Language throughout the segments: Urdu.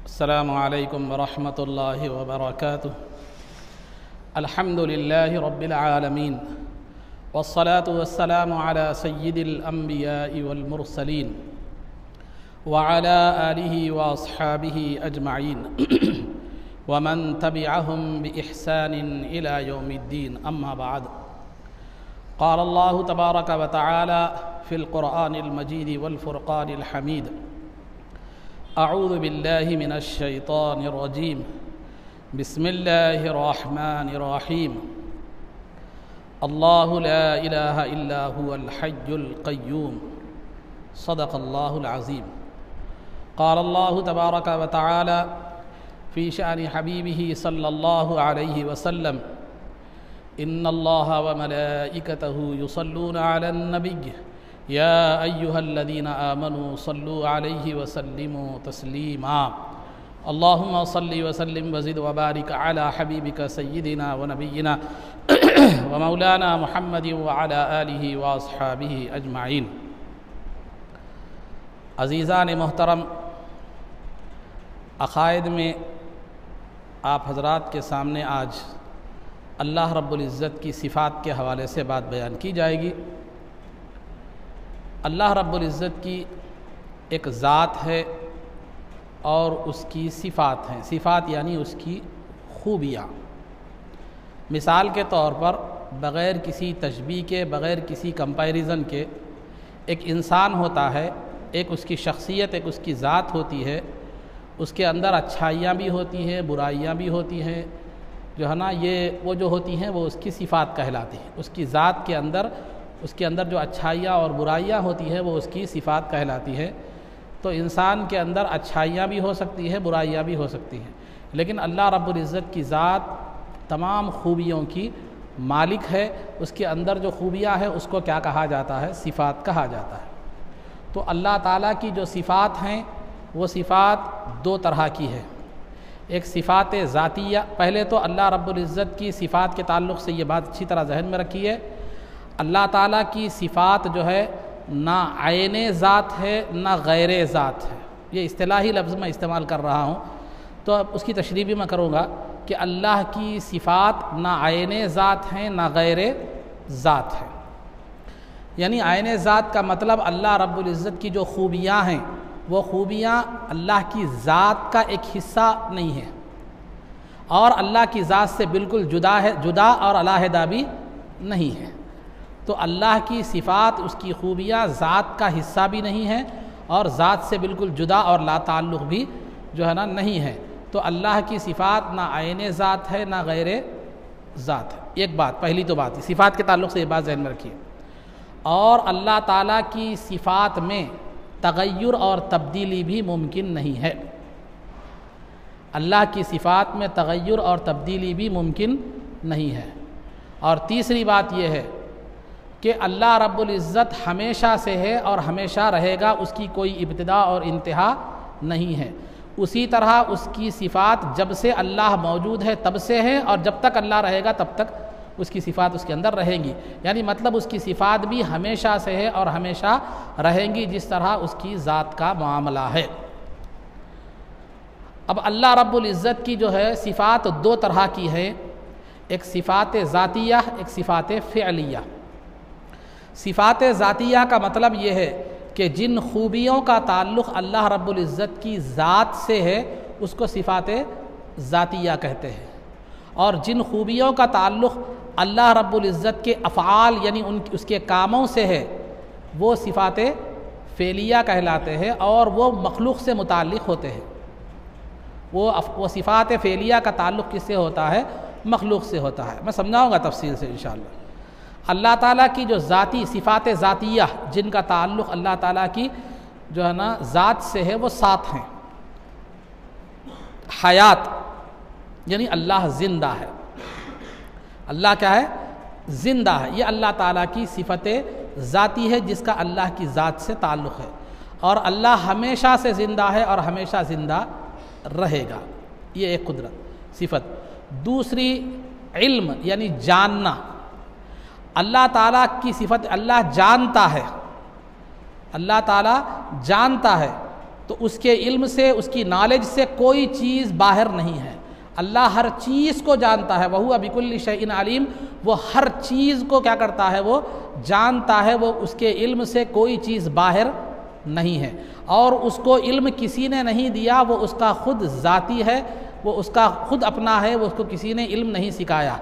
السلام عليكم ورحمة الله وبركاته. الحمد لله رب العالمين، والصلاة والسلام على سيد الأنبياء والمرسلين وعلى آله وأصحابه أجمعين ومن تبعهم بإحسان إلى يوم الدين. أما بعد، قال الله تبارك وتعالى في القرآن المجيد والفرقان الحميد: أعوذ بالله من الشيطان الرجيم، بسم الله الرحمن الرحيم. الله لا إله إلا هو الحي القيوم، صدق الله العظيم. قال الله تبارك وتعالى في شأن حبيبه صلى الله عليه وسلم: إن الله وملائكته يصلون على النبي يا أيها الذين آمنوا صلوا عليه وسلموا تسليما. اللهم صل وسلم وزد وبارك على حبيبك سيدنا ونبينا ومولانا محمد وعلى آله وأصحابه أجمعين. عزیزان محترم، عقائد میں آپ حضرات کے سامنے آج اللہ رب العزت کی صفات کے حوالے سے بات بیان کی جائے گی. اللہ رب العزت کی ایک ذات ہے اور اس کی صفات ہیں. صفات یعنی اس کی خوبیاں. مثال کے طور پر بغیر کسی تشبیہ کے، بغیر کسی کمپیریزن کے، ایک انسان ہوتا ہے، ایک اس کی شخصیت، ایک اس کی ذات ہوتی ہے. اس کے اندر اچھائیاں بھی ہوتی ہیں، برائیاں بھی ہوتی ہیں، جو ہے نا، یہ وہ جو ہوتی ہیں وہ اس کی صفات کہلاتی ہیں. اس کی ذات کے اندر، اس کے اندر جو اچھائیاں اور برائیاں ہوتی ہیں وہ اس کی صفات کہلاتی ہے. تو انسان کے اندر اچھائیاں بھی ہو سکتی ہیں، برائیاں بھی ہو سکتی ہیں، لیکن اللہ رب العزت کی ذات تمام خوبیوں کی مالک ہے. اس کے اندر جو خوبیاں ہیں اس کو کیا کہا جاتا ہے؟ صفات کہا جاتا ہے. تو اللہ تعالیٰ کی جو صفات ہیں وہ صفات دو طرح کی ہے. ایک صفات ذاتیہ. پہلے تو اللہ رب العزت کی صفات کے تعلق سے یہ بات اچھی طرح ذہن میں رکھیے، اللہ تعالیٰ کی صفات جو ہے نہ عین ذات ہے نہ غیر ذات ہے. یہ اصطلاحی لفظ میں استعمال کر رہا ہوں، تو اب اس کی تشریح بھی میں کروں گا کہ اللہ کی صفات نہ عین ذات ہیں نہ غیر ذات ہے. یعنی عین ذات کا مطلب اللہ رب العزت کی جو خوبیاں ہیں وہ خوبیاں اللہ کی ذات کا ایک حصہ نہیں ہیں اور اللہ کی ذات سے بالکل جدا اور علیحدہ بھی نہیں ہے. تو اللہ کی صفات، اس کی خوبیاں ذات کا حصہ بھی نہیں ہیں اور ذات سے بالکل جدا اور لا تعلق بھی جو ہے نا نہیں ہے. تو اللہ کی صفات نہ عین ذات ہے نہ غیر ذات ہے. ایک بات، پہلی تو بات صفات کے تعلق سے یہ بات ذہن میں رکھیے. اور اللہ تعالیٰ کی صفات میں تغیر اور تبدیلی بھی ممکن نہیں ہے. اللہ کی صفات میں تغیر اور تبدیلی بھی ممکن نہیں ہے. اور تیسری بات یہ ہے کہ اللہ رب العزت ہمیشہ سے ہے اور ہمیشہ رہے گا، اس کی کوئی ابتدا اور انتہا نہیں ہے. اسی طرح اس کی صفات جب سے اللہ موجود ہے تب سے ہے، اور جب تک اللہ رہے گا تب تک اس کی صفات اس کے اندر رہیں گی. یعنی مطلب اس کی صفات بھی ہمیشہ سے ہے اور ہمیشہ رہیں گی، جس طرح اس کی ذات کا معاملہ ہے. اب اللہ رب العزت کی جو ہے صفات دو طرح کی ہے، ایک صفات ذاتیہ، ایک صفات فعلیہ. صفات ذاتیہ کا مطلب یہ ہے کہ جن خوبیوں کا تعلق اللہ رب العزت کی ذات سے ہے اس کو صفات ذاتیہ کہتے ہیں، اور جن خوبیوں کا تعلق اللہ رب العزت کے افعال یعنی اس کے کاموں سے ہے وہ صفات فعلیہ کہلاتے ہیں، اور وہ مخلوق سے متعلق ہوتے ہیں. وہ صفات فعلیہ کا تعلق کس سے ہوتا ہے؟ مخلوق سے ہوتا ہے. میں سمجھاؤں گا تفصیل سے انشاءاللہ. اللہ تعالیٰ کی جو ذاتی صفات ذاتیہ جن کا تعلق اللہ تعالیٰ کی جو ہے نا ذات سے ہے وہ 7 ہیں. حیات یعنی اللہ زندہ ہے. اللہ کیا ہے؟ زندہ ہے. یہ اللہ تعالیٰ کی صفت ذاتی ہے جس کا اللہ کی ذات سے تعلق ہے. اور اللہ ہمیشہ سے زندہ ہے اور ہمیشہ زندہ رہے گا. یہ ایک قدرت صفت. دوسری علم یعنی جاننا. اللہ تعالیٰ کی صفت، اللہ جانتا ہے. اللہ تعالیٰ جانتا ہے تو اس کے علم سے، اس کی نالج سے کوئی چیز باہر نہیں ہے۔ اللہ ہر چیز کو جانتا ہے، وَهُوَ بِكُلِّ شَيْءٍ عَلِيمٌ، وہ ہر چیز کو کیا کرتا ہے، وہ جانتا ہے، وہ اس کے علم سے کوئی چیز باہر نہیں ہے، اور اس کو علم کسی نے نہیں دیا، وہ اس کا خود ذاتی ہے، وہ اس کا خود اپنا ہے، وہ اس کو کسی نے علم نہیں سکھایا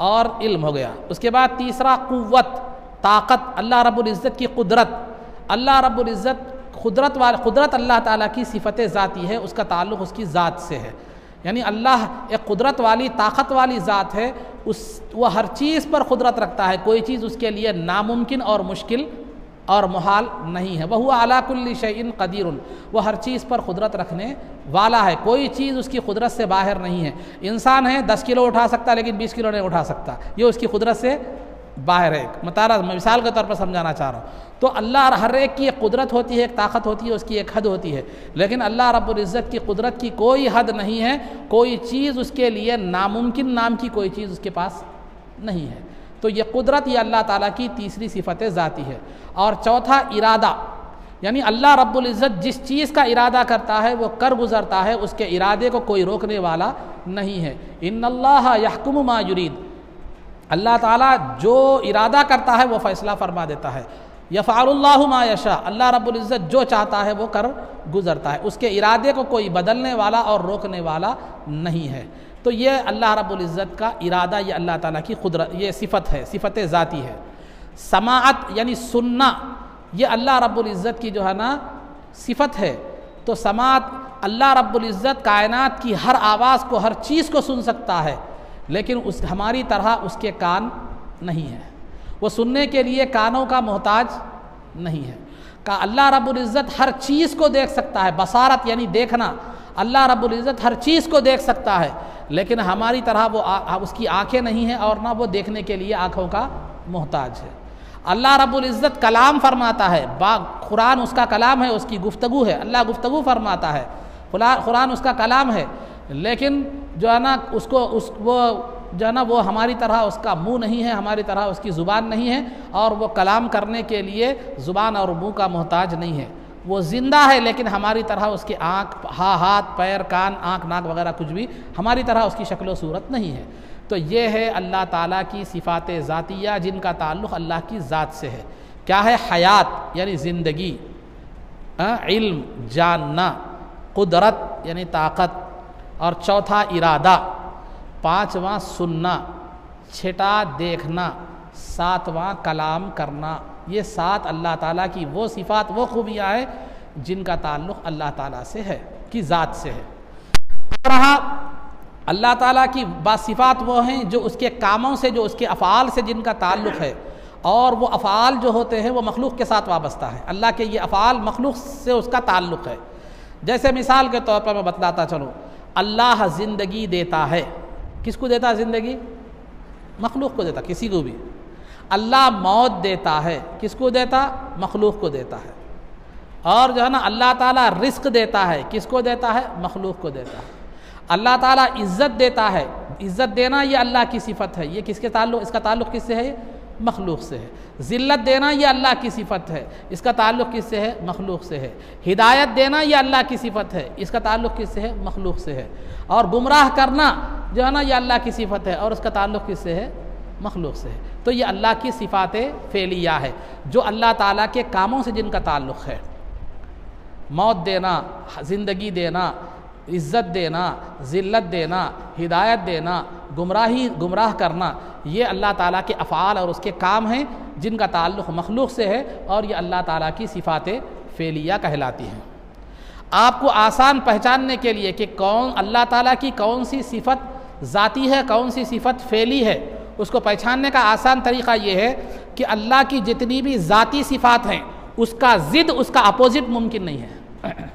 اور علم ہو گیا۔ اس کے بعد تیسرا قوت، طاقت، اللہ رب العزت کی قدرت۔ اللہ رب العزت قدرت اللہ تعالیٰ کی صفت ذاتی ہے، اس کا تعلق اس کی ذات سے ہے، یعنی اللہ ایک قدرت والی، طاقت والی ذات ہے، وہ ہر چیز پر قدرت رکھتا ہے، کوئی چیز اس کے لیے ناممکن اور مشکل اور محال نہیں ہے۔ وَهُوَ عَلَىٰ كُلِّ شَيْءٍ قَدِيرٌ، وہ ہر چیز پر قدرت رکھنے والا ہے، کوئی چیز اس کی قدرت سے باہر نہیں ہے۔ انسان ہے 10 کلو اٹھا سکتا لیکن 20 کلو نہیں اٹھا سکتا، یہ اس کی قدرت سے باہر ہے۔ میں مثال کے طور پر سمجھانا چاہ رہا ہوں۔ تو اللہ ہر ایک کی ایک قدرت ہوتی ہے، ایک طاقت ہوتی ہے، اس کی ایک حد ہوتی ہے، لیکن اللہ رب العزت کی قدرت کی کوئی حد نہیں ہے، کوئی چیز اس کے لیے ناممکن نام کی کوئی چیز اس کے پاس نہیں ہے۔ تو یہ قدرت، یہ اللہ تعالیٰ کی تیسری صفت ذاتی ہے۔ اور چوتھا ارادہ، یعنی اللہ رب العزت جس چیز کا ارادہ کرتا ہے وہ کر گزرتا ہے، اس کے ارادے کو کوئی روکنے والا نہیں ہے۔ ان اللہ یحکم ما یرید، اللہ تعالیٰ جو ارادہ کرتا ہے وہ فیصلہ فرما دیتا ہے۔ یفعل اللہ ما یشاء، اللہ رب العزت جو چاہتا ہے وہ کر گزرتا ہے، اس کے ارادے کو کوئی بدلنے والا اور روکنے والا نہیں ہے۔ تو یہ اللہ رب العزت کا ارادہ، یہ اللہ تعالیٰ کی قدرت، یہ صفت ہے، صفت ذاتی ہے۔ سماعت یعنی سننا، یہ اللہ رب العزت کی جو ہے نا صفت ہے۔ تو سماعت، اللہ رب العزت کائنات کی ہر آواز کو، ہر چیز کو سن سکتا ہے، لیکن ہماری طرح اس کے کان نہیں ہیں، وہ سننے کے لیے کانوں کا محتاج نہیں ہے۔ اللہ رب العزت ہر چیز کو دیکھ سکتا ہے، بصارت یعنی دیکھنا، اللہ رب العزت ہر چیز کو دیکھ سکتا ہے، لیکن ہماری طرح وہ اس کی آنکھیں نہیں ہیں اور نہ وہ دیکھنے کے لیے آنکھوں کا محتاج ہے۔ اللہ رب العزت کلام فرماتا ہے، قرآن اس کا کلام ہے، اس کی گفتگو ہے، اللہ گفتگو فرماتا ہے، قرآن اس کا کلام ہے، لیکن جو ہے نا وہ ہماری طرح اس کا منہ نہیں ہے، ہماری طرح اس کی زبان نہیں ہے، اور وہ کلام کرنے کے لیے زبان اور منہ کا محتاج نہیں ہے۔ وہ زندہ ہے لیکن ہماری طرح اس کے ہاتھ پیر کان آنکھ ناک وغیرہ کچھ بھی ہماری طرح اس کی شکل و صورت نہیں ہے۔ تو یہ ہے اللہ تعالیٰ کی صفات ذاتیہ جن کا تعلق اللہ کی ذات سے ہے۔ کیا ہے؟ حیات یعنی زندگی، علم جاننا، قدرت یعنی طاقت، اور چوتھا ارادہ، پانچواں سننا، چھٹا دیکھنا، ساتواں کلام کرنا۔ یہ 7 اللہ تعالیٰ کی وہ صفات، وہ خوبیاں ہیں جن کا تعلق اللہ تعالیٰ سے ہے، کی ذات سے ہے۔ رہا اللہ تعالیٰ کی بعض صفات وہ ہیں جو اس کے کاموں سے، جو اس کے افعال سے جن کا تعلق ہے، اور وہ افعال جو ہوتے ہیں وہ مخلوق کے ساتھ وابستہ ہے۔ اللہ کے یہ افعال مخلوق سے اس کا تعلق ہے۔ جیسے مثال کے طور پر میں بتلاتا چلوں، اللہ زندگی دیتا ہے، کس کو دیتا ہے زندگی؟ مخلوق کو دیتا، کسی کو بھی۔ اللہ موت دیتا ہے، کس کو دیتا؟ مخلوق کو دیتا ہے۔ اور جو ہے نا اللہ تعالیٰ رزق دیتا ہے، کس کو دیتا ہے؟ مخلوق کو دیتا ہے۔ اللہ تعالیٰ عزت دیتا ہے، عزت دینا یہ اللہ کی صفت ہے، یہ کس کے تعلق؟ اس کا تعلق کس سے ہے؟ مخلوق سے ہے۔ ذلت دینا یہ اللہ کی صفت ہے، اس کا تعلق کس سے ہے؟ مخلوق سے ہے۔ ہدایت دینا یہ اللہ کی صفت ہے، اس کا تعلق کس سے ہے؟ مخلوق سے ہے۔ اور گمراہ کرنا جو ہے نا یہ اللہ کی صفت ہے، اور اس کا تعلق کس سے ہے؟ مخلوق سے ہے۔ تو یہ اللہ کی صفات فعلیہ ہے، جو اللہ تعالیٰ کے کاموں سے جن کا تعلق ہے۔ موت دینا، زندگی دینا، عزت دینا، ذلت دینا، ہدایت دینا، گمراہ کرنا، یہ اللہ تعالیٰ کے افعال اور اس کے کام ہیں جن کا تعلق مخلوق سے ہے، اور یہ اللہ تعالیٰ کی صفات فعلیہ کہلاتی ہیں۔ آپ کو آسان پہچاننے کے لیے کہ اللہ تعالیٰ کی کون سی صفت ذاتی ہے، کون سی صفت فعلی ہے، اس کو پہچاننے کا آسان طریقہ یہ ہے کہ اللہ کی جتنی بھی ذاتی صفات ہیں اس کا ضد، اس کا اپوزٹ ممکن نہیں ہے۔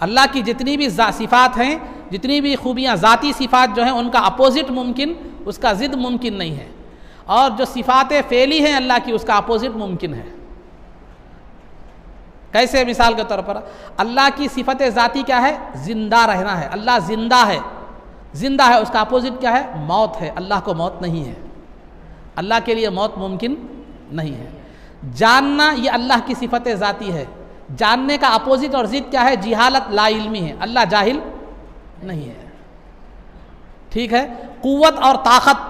اللہ کی جتنی بھی صفات ہیں، جتنی بھی خوبیاں، ذاتی صفات جو ہیں ان کا اپوزٹ ممکن، اس کا ضد ممکن نہیں ہے، اور جو صفات فعلی ہیں اللہ کی اس کا اپوزٹ ممکن ہے۔ کیسے؟ مثال کے طور پر اللہ کی صفت ذاتی کیا ہے؟ زندہ رہنا ہے، اللہ زندہ ہے، زندہ ہے، اس کا اپوزٹ کیا ہے؟ موت ہے، اللہ کو موت نہیں ہے، اللہ کے لیے موت ممکن نہیں ہے۔ جاننا یہ اللہ کی صفت ذاتی ہے، جاننے کا اپوزٹ اور ضد کیا ہے؟ جہالت، لا علمی ہے، اللہ جاہل نہیں ہے، ٹھیک ہے۔ قوت اور طاقت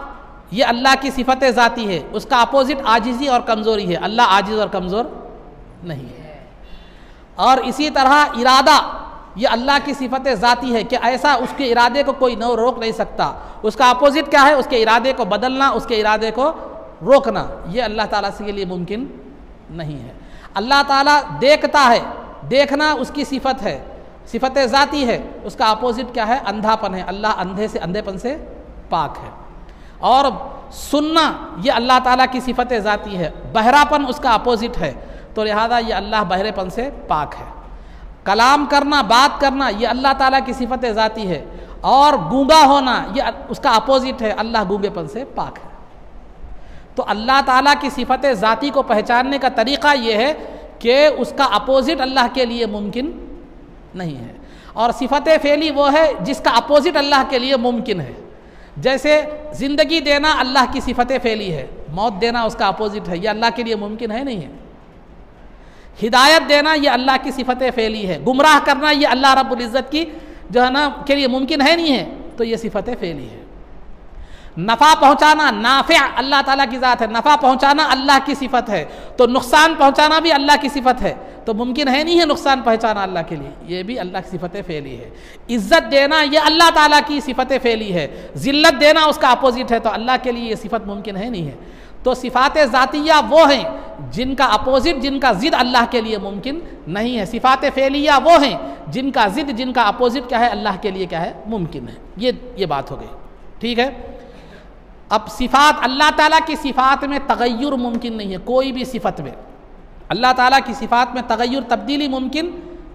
یہ اللہ کی صفت ذاتی ہے، اس کا اپوزٹ عاجزی اور کمزوری ہے، اللہ عاجز اور کمزور نہیں ہے۔ اور اسی طرح ارادہ یہ اللہ کی صفت ذاتی ہے کہ ایسا اس کے ارادے کو کوئی نہ روک نہیں سکتا، اس کا اپوزٹ کیا ہے؟ اس کے ارادے کو بدلنا، اس کے ارادے کو روکنا، یہ اللہ تعالیٰ کے لیے ممکن نہیں ہے۔ اللہ تعالیٰ دیکھتا ہے، دیکھنا اس کی صفت ہے، صفت ذاتی ہے، اس کا اپوزٹ کیا ہے؟ اندھا پن ہے، اللہ اندھے پن سے پاک ہے۔ اور سننا یہ اللہ تعالیٰ کی صفت ذاتی ہے، بہرا پن اس کا اپوزٹ ہے، تو لہذا یہ اللہ بہرے پن سے پاک ہے۔ کلام کرنا، بات کرنا یہ اللہ تعالیٰ کی صفت ذاتی ہے، اور گونگا ہونا یہ اس کا اپوزٹ ہے، اللہ گونگے پن سے پاک ہے۔ تو اللہ تعالیٰ کی صفت ذاتی کو پہچاننے کا طریقہ یہ ہے کہ اس کا اپوزٹ اللہ کے لیے ممکن نہیں ہے، اور صفت فعلی وہ ہے جس کا اپوزٹ اللہ کے لیے ممکن ہے۔ جیسے زندگی دینا اللہ کی صفت فعلی ہے، موت دینا اس کا اپوزٹ ہے، یہ اللہ کے لیے ممکن ہے نہیں ہے۔ ہدایت دینا یہ اللہ کی صفت فعلی ہے، گمراہ کرنا یہ اللہ رب العزت کی جو ہے نا کے لیے ممکن ہے نہیں ہے، تو یہ صفت فعلی ہے۔ نفع پہنچانا، نافع اللہ تعالیٰ کی ذات ہے، نفع پہنچانا اللہ کی صفت ہے، تو نقصان پہنچانا بھی اللہ کی صفت ہے، تو ممکن ہے نہیں ہے نقصان پہنچانا اللہ کے لیے، یہ بھی اللہ کی صفت فعلی ہے۔ عزت دینا یہ اللہ تعالیٰ کی صفت فعلی ہے، ذلت دینا اس کا اپوزٹ ہے، تو اللہ کے لیے یہ صفت ممکن ہے نہیں ہے۔ تو صفات ذاتیہ وہ ہیں جن کا اپوزٹ، جن کا ضد اللہ کے لیے ممکن نہیں ہے، صفات فعلیہ وہ ہیں جن کا ضد، جن کا اپوزٹ کیا ہے؟ اللہ کے لیے کیا ہے؟ ممکن ہے۔ یہ بات ہو گئی، ٹھیک ہے۔ اب صفات، اللہ تعالیٰ کی صفات میں تغیر ممکن نہیں ہے، کوئی بھی صفت میں اللہ تعالیٰ کی صفات میں تغیر، تبدیلی ممکن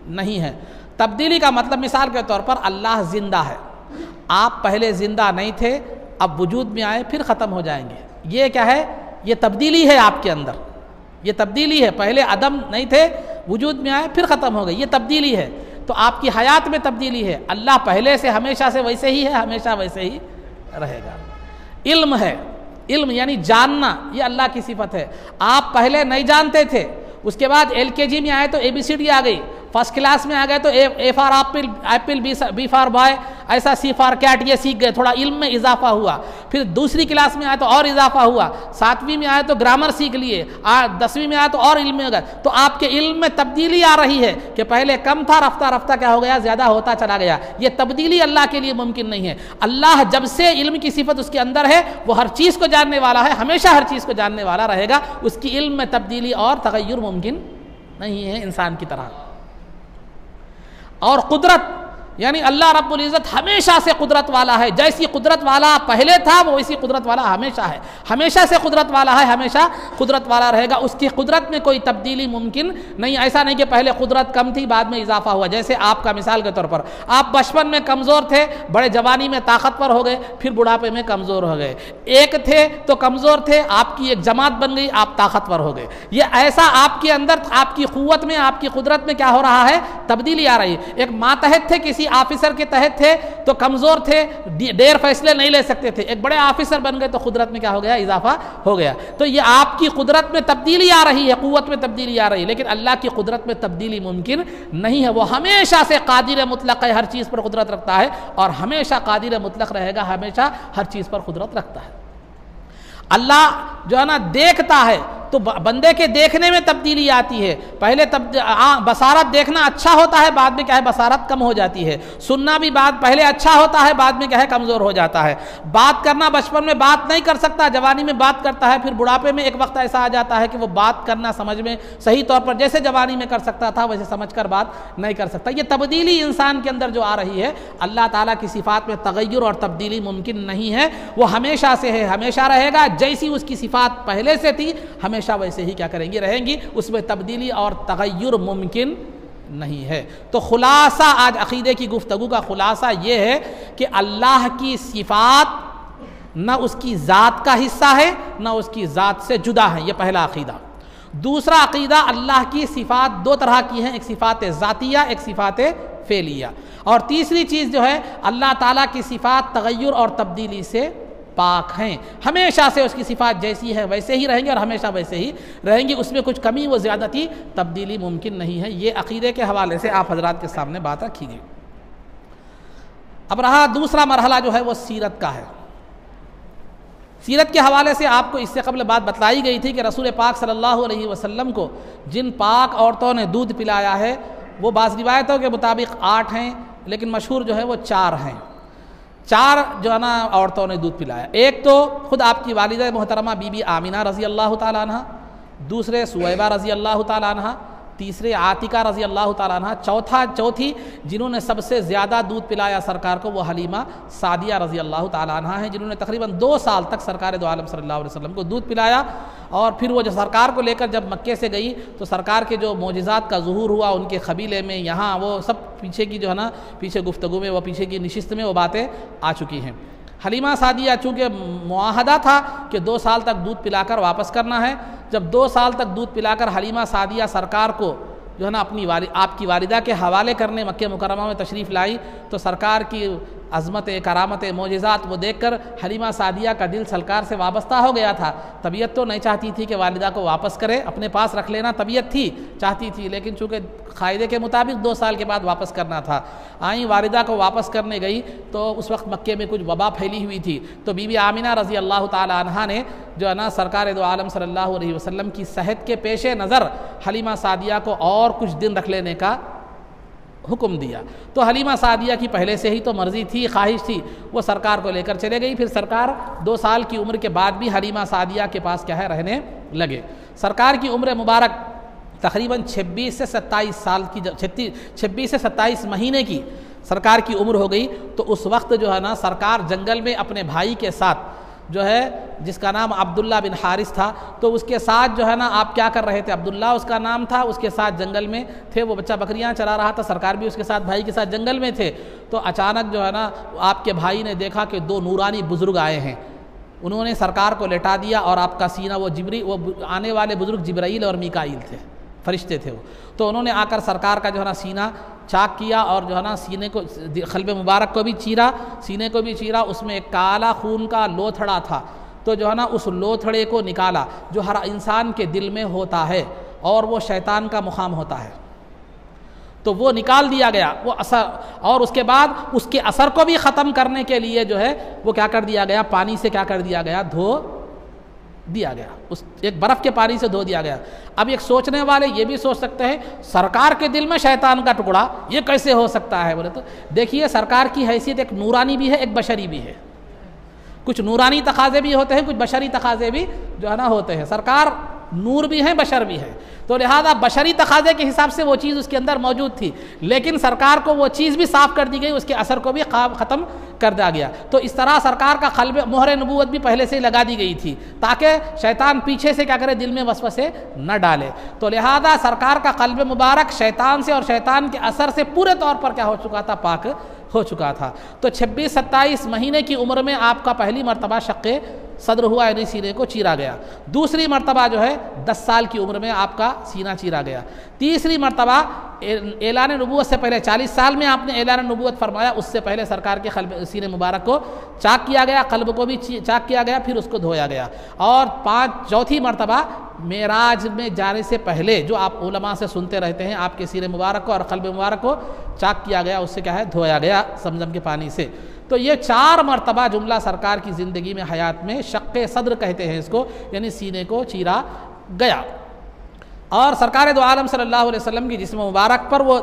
نہیں ہے۔ تبدیلی کا مطلب مثال کے طور پر اللہ زندہ ہے، آپ پہلے زندہ نہیں تھے، اب وجود میں آئے، پھر ختم ہو جائیں گے، یہ کیا ہے؟ یہ تبدیلی ہے آپ کے اندر، یہ تبدیلی ہے، پہلے عدم نہیں تھے، وجود میں آئے، پھر ختم ہو گئے، یہ تبدیلی ہے۔ تو آپ کی حیات میں تبدیلی ہے، اللہ پہلے سے ہمیشہ سے ویسے ہی ہے، ہمیشہ ویسے ہی رہے گا۔ علم ہے، علم یعنی جاننا یہ اللہ کی صفت ہے، آپ پہلے نہیں جانتے تھے، اس کے بعد LKG میں آئے تو ABCD آ گئی، فرسٹ کلاس میں آ گئے تو A for apple, B for boy, ایسا C فار کیٹ، یہ سیکھ گئے، تھوڑا علم میں اضافہ ہوا۔ پھر دوسری کلاس میں آئے تو اور اضافہ ہوا، 7ویں میں آئے تو گرامر سیکھ لیے، 10ویں میں آئے تو اور علم میں ہو گیا۔ تو آپ کے علم میں تبدیلی آ رہی ہے کہ پہلے کم تھا، رفتہ رفتہ کیا ہو گیا؟ زیادہ ہوتا چلا گیا۔ یہ تبدیلی اللہ کے لیے ممکن نہیں ہے۔ اللہ جب سے علم کی صفت اس کے اندر ہے، وہ ہر چیز کو جاننے والا ہے، ہمیشہ ہر چیز کو جاننے والا رہے گا، اس کی علم میں تبدیلی اور تغیر ممکن نہیں ہے انسان کی طرح۔ اور قدرت یعنی اللہ رب العزت ہمیشہ سے قدرت والا ہے، جیسی قدرت والا پہلے تھا وہ ویسی قدرت والا ہمیشہ ہے، ہمیشہ سے قدرت والا ہے، ہمیشہ قدرت والا رہے گا، اس کی قدرت میں کوئی تبدیلی ممکن نہیں۔ ایسا نہیں کہ پہلے قدرت کم تھی بعد میں اضافہ ہوا، جیسے آپ کا مثال کے طور پر آپ بچپن میں کمزور تھے، بڑے جوانی میں طاقتور ہو گئے، پھر بڑھاپے میں کمزور ہو گئے، ایک تھے تو کمزور تھے، آپ کی ایک جماعت بن گئی، آپ طاقتور ہو گئے۔ یہ ایسا آپ کے اندر، آپ کی قوت میں، آپ کی قدرت میں کیا ہو رہا ہے؟ تبدیلی آ رہی ہے۔ ایک ماتحت تھے، کسی آفیسر کے تحت تھے تو کمزور تھے، دیر فیصلے نہیں لے سکتے تھے، ایک بڑے آفیسر بن گئے تو قدرت میں کیا ہو گیا؟ اضافہ ہو گیا۔ تو یہ آپ کی قدرت میں تبدیلی آ رہی ہے، قوت میں تبدیلی آ رہی ہے، لیکن اللہ کی قدرت میں تبدیلی ممکن نہیں ہے۔ وہ ہمیشہ سے قادر مطلق ہے، ہر چیز پر قدرت رکھتا ہے، اور ہمیشہ قادر مطلق رہے گا، ہمیشہ ہر چیز پر قدرت رکھتا ہے۔ اللہ جو ہے نا دیکھتا ہے، تو بندے کے دیکھنے میں تبدیلی آتی ہے، پہلے بصارت دیکھنا اچھا ہوتا ہے، بعد میں کیا ہے؟ بصارت کم ہو جاتی ہے۔ سننا بھی پہلے اچھا ہوتا ہے، بعد میں کیا ہے؟ کمزور ہو جاتا ہے۔ بات کرنا، بچپن میں بات نہیں کر سکتا، جوانی میں بات کرتا ہے، پھر بڑھاپے میں ایک وقت ایسا آ جاتا ہے کہ وہ بات کرنا سمجھ میں صحیح طور پر جیسے جوانی میں کر سکتا تھا ویسے سمجھ کر بات نہیں کر سکتا۔ یہ تبدیلی انسان کے اندر جو آ رہی ہے، اللہ تعالیٰ کی صفات میں تغیر اور تبدیلی ممکن نہیں ہے، وہ ہمیشہ سے ہے، ہمیشہ رہے گا، جیسی اس کی صفات پہلے سے تھی ہمیشہ ویسے ہی کیا کریں گی؟ رہیں گی، اس میں تبدیلی اور تغیر ممکن نہیں ہے۔ تو خلاصہ آج عقیدے کی گفتگو کا خلاصہ یہ ہے کہ اللہ کی صفات نہ اس کی ذات کا حصہ ہے، نہ اس کی ذات سے جدا ہے، یہ پہلا عقیدہ۔ دوسرا عقیدہ، اللہ کی صفات دو طرح کی ہیں، ایک صفات ذاتیہ، ایک صفات فعلیہ۔ اور تیسری چیز جو ہے، اللہ تعالیٰ کی صفات تغیر اور تبدیلی سے پاک ہیں، ہمیشہ سے اس کی صفات جیسی ہے ویسے ہی رہیں گے اور ہمیشہ ویسے ہی رہیں گی، اس میں کچھ کمی و زیادتی تبدیلی ممکن نہیں ہے۔ یہ عقیدے کے حوالے سے آپ حضرات کے سامنے بات رکھی گئی۔ اب رہا دوسرا مرحلہ جو ہے وہ سیرت کا ہے۔ سیرت کے حوالے سے آپ کو اس سے قبل بات بتلائی گئی تھی کہ رسول پاک صلی اللہ علیہ وسلم کو جن پاک عورتوں نے دودھ پلایا ہے وہ بعض روایتوں کے مطابق 8 ہیں، لیکن مشہور جو ہے وہ 4 ہیں۔ 4 جو ہے نا عورتوں نے دودھ پلایا۔ ایک تو خود آپ کی والدہ محترمہ بی بی آمینہ رضی اللہ تعالیٰ عنہ، دوسرے سویبہ رضی اللہ تعالیٰ عنہ، تیسرے عاتقہ رضی اللہ تعالیٰ عنہ، چوتھی جنہوں نے سب سے زیادہ دودھ پلایا سرکار کو وہ حلیمہ سعدیہ رضی اللہ تعالیٰ عنہ ہیں، جنہوں نے تقریباً 2 سال تک سرکار دو عالم صلی اللہ علیہ وسلم کو دودھ پلایا۔ اور پھر وہ جو سرکار کو لے کر جب مکے سے گئی تو سرکار کے جو معجزات کا ظہور ہوا ان کے قبیلے میں، یہاں وہ سب پیچھے کی جو ہے نا پیچھے گفتگو میں وہ پیچھے کی نشست میں وہ باتیں آ چکی ہیں۔ حلیمہ سعدیہ چونکہ معاہدہ تھا کہ 2 سال تک دودھ پلا کر واپس کرنا ہے، جب 2 سال تک دودھ پلا کر حلیمہ سعدیہ سرکار کو جو ہے نا آپ کی والدہ کے حوالے کرنے مکہ مکرمہ میں تشریف لائی تو سرکار کی عظمت، کرامت، معجزات وہ دیکھ کر حلیمہ سعدیہ کا دل سرکار سے وابستہ ہو گیا تھا۔ طبیعت تو نہیں چاہتی تھی کہ والدہ کو واپس کرے، اپنے پاس رکھ لینا طبیعت تھی چاہتی تھی، لیکن چونکہ قاعدے کے مطابق 2 سال کے بعد واپس کرنا تھا۔ آئیں والدہ کو واپس کرنے گئی تو اس وقت مکے میں کچھ وبا پھیلی ہوئی تھی، تو بی بی آمینہ رضی اللہ تعالی عنہا نے جو ہے نا سرکار دو عالم صلی اللہ علیہ وسلم کی صحت کے پیش نظر حلیمہ سعدیہ کو اور کچھ دن رکھ لینے کا حکم دیا۔ تو حلیمہ سعدیہ کی پہلے سے ہی تو مرضی تھی، خواہش تھی، وہ سرکار کو لے کر چلے گئی۔ پھر سرکار 2 سال کی عمر کے بعد بھی حلیمہ سعدیہ کے پاس کیا ہے رہنے لگے۔ سرکار کی عمر مبارک تقریباً 26 سے 27 سال کی 26 سے 27 مہینے کی سرکار کی عمر ہو گئی، تو اس وقت جو ہے نا سرکار جنگل میں اپنے بھائی کے ساتھ جو ہے جس کا نام عبداللہ بن حارث تھا، تو اس کے ساتھ جو ہے نا آپ کیا کر رہے تھے، عبداللہ اس کا نام تھا، اس کے ساتھ جنگل میں تھے، وہ بچہ بکریاں چرا رہا تھا، سرکار بھی اس کے ساتھ بھائی کے ساتھ جنگل میں تھے۔ تو اچانک جو ہے نا آپ کے بھائی نے دیکھا کہ 2 نورانی بزرگ آئے ہیں، انہوں نے سرکار کو لٹا دیا اور آپ کا سینہ وہ آنے والے بزرگ جبرائیل اور میکائیل تھے، فرشتے تھے وہ، تو انہوں نے آ کر سرکار کا جو ہے نا سینہ چاک کیا اور جو ہے نا سینے کو قلب مبارک کو بھی چیرا، سینے کو بھی چیرا، اس میں ایک کالا خون کا لوتھڑا تھا، تو جو ہے نا اس لوتھڑے کو نکالا جو ہر انسان کے دل میں ہوتا ہے اور وہ شیطان کا مقام ہوتا ہے، تو وہ نکال دیا گیا وہ اثر، اور اس کے بعد اس کے اثر کو بھی ختم کرنے کے لیے جو ہے وہ کیا کر دیا گیا، پانی سے کیا کر دیا گیا، دھو دیا گیا، اس ایک برف کے پانی سے دھو دیا گیا۔ اب ایک سوچنے والے یہ بھی سوچ سکتے ہیں سرکار کے دل میں شیطان کا ٹکڑا یہ کیسے ہو سکتا ہے، بولے تو دیکھیے سرکار کی حیثیت ایک نورانی بھی ہے ایک بشری بھی ہے، کچھ نورانی تقاضے بھی ہوتے ہیں، کچھ بشری تقاضے بھی جو ہے نا ہوتے ہیں، سرکار نور بھی ہیں بشر بھی ہے، تو لہذا بشری تقاضے کے حساب سے وہ چیز اس کے اندر موجود تھی، لیکن سرکار کو وہ چیز بھی صاف کر دی گئی، اس کے اثر کو بھی ختم کر دیا گیا۔ تو اس طرح سرکار کا قلب مہر نبوت بھی پہلے سے ہی لگا دی گئی تھی تاکہ شیطان پیچھے سے کیا کرے، دل میں وسوسے نہ ڈالے، تو لہذا سرکار کا قلب مبارک شیطان سے اور شیطان کے اثر سے پورے طور پر کیا ہو چکا تھا، پاک ہو چکا تھا۔ تو 26-27 مہینے کی عمر میں آپ کا پہلی مرتبہ شق صدر ہوا، یعنی سینے کو چیرا گیا، دوسری مرتبہ جو ہے 10 سال کی عمر میں آپ کا سینہ چیرا گیا، تیسری مرتبہ اعلان نبوت سے پہلے 40 سال میں آپ نے اعلان نبوت فرمایا، اس سے پہلے سرکار کے سینے مبارک کو چاک کیا گیا، قلب کو بھی چاک کیا گیا، پھر اس کو دھویا گیا، اور چوتھی مرتبہ معراج میں جانے سے پہلے جو آپ علماء سے سنتے رہتے ہیں، آپ کے سینے مبارک کو اور قلب مبارک کو چاک کیا گیا، اس سے کیا ہے، دھویا گیا زمزم کے پانی سے۔ تو یہ 4 مرتبہ جملہ سرکار کی زندگی میں حیات میں شق صدر کہتے ہیں اس کو، یعنی سینے کو چیرا گیا، اور سرکار دو عالم صلی اللہ علیہ وسلم کی جسم مبارک پر وہ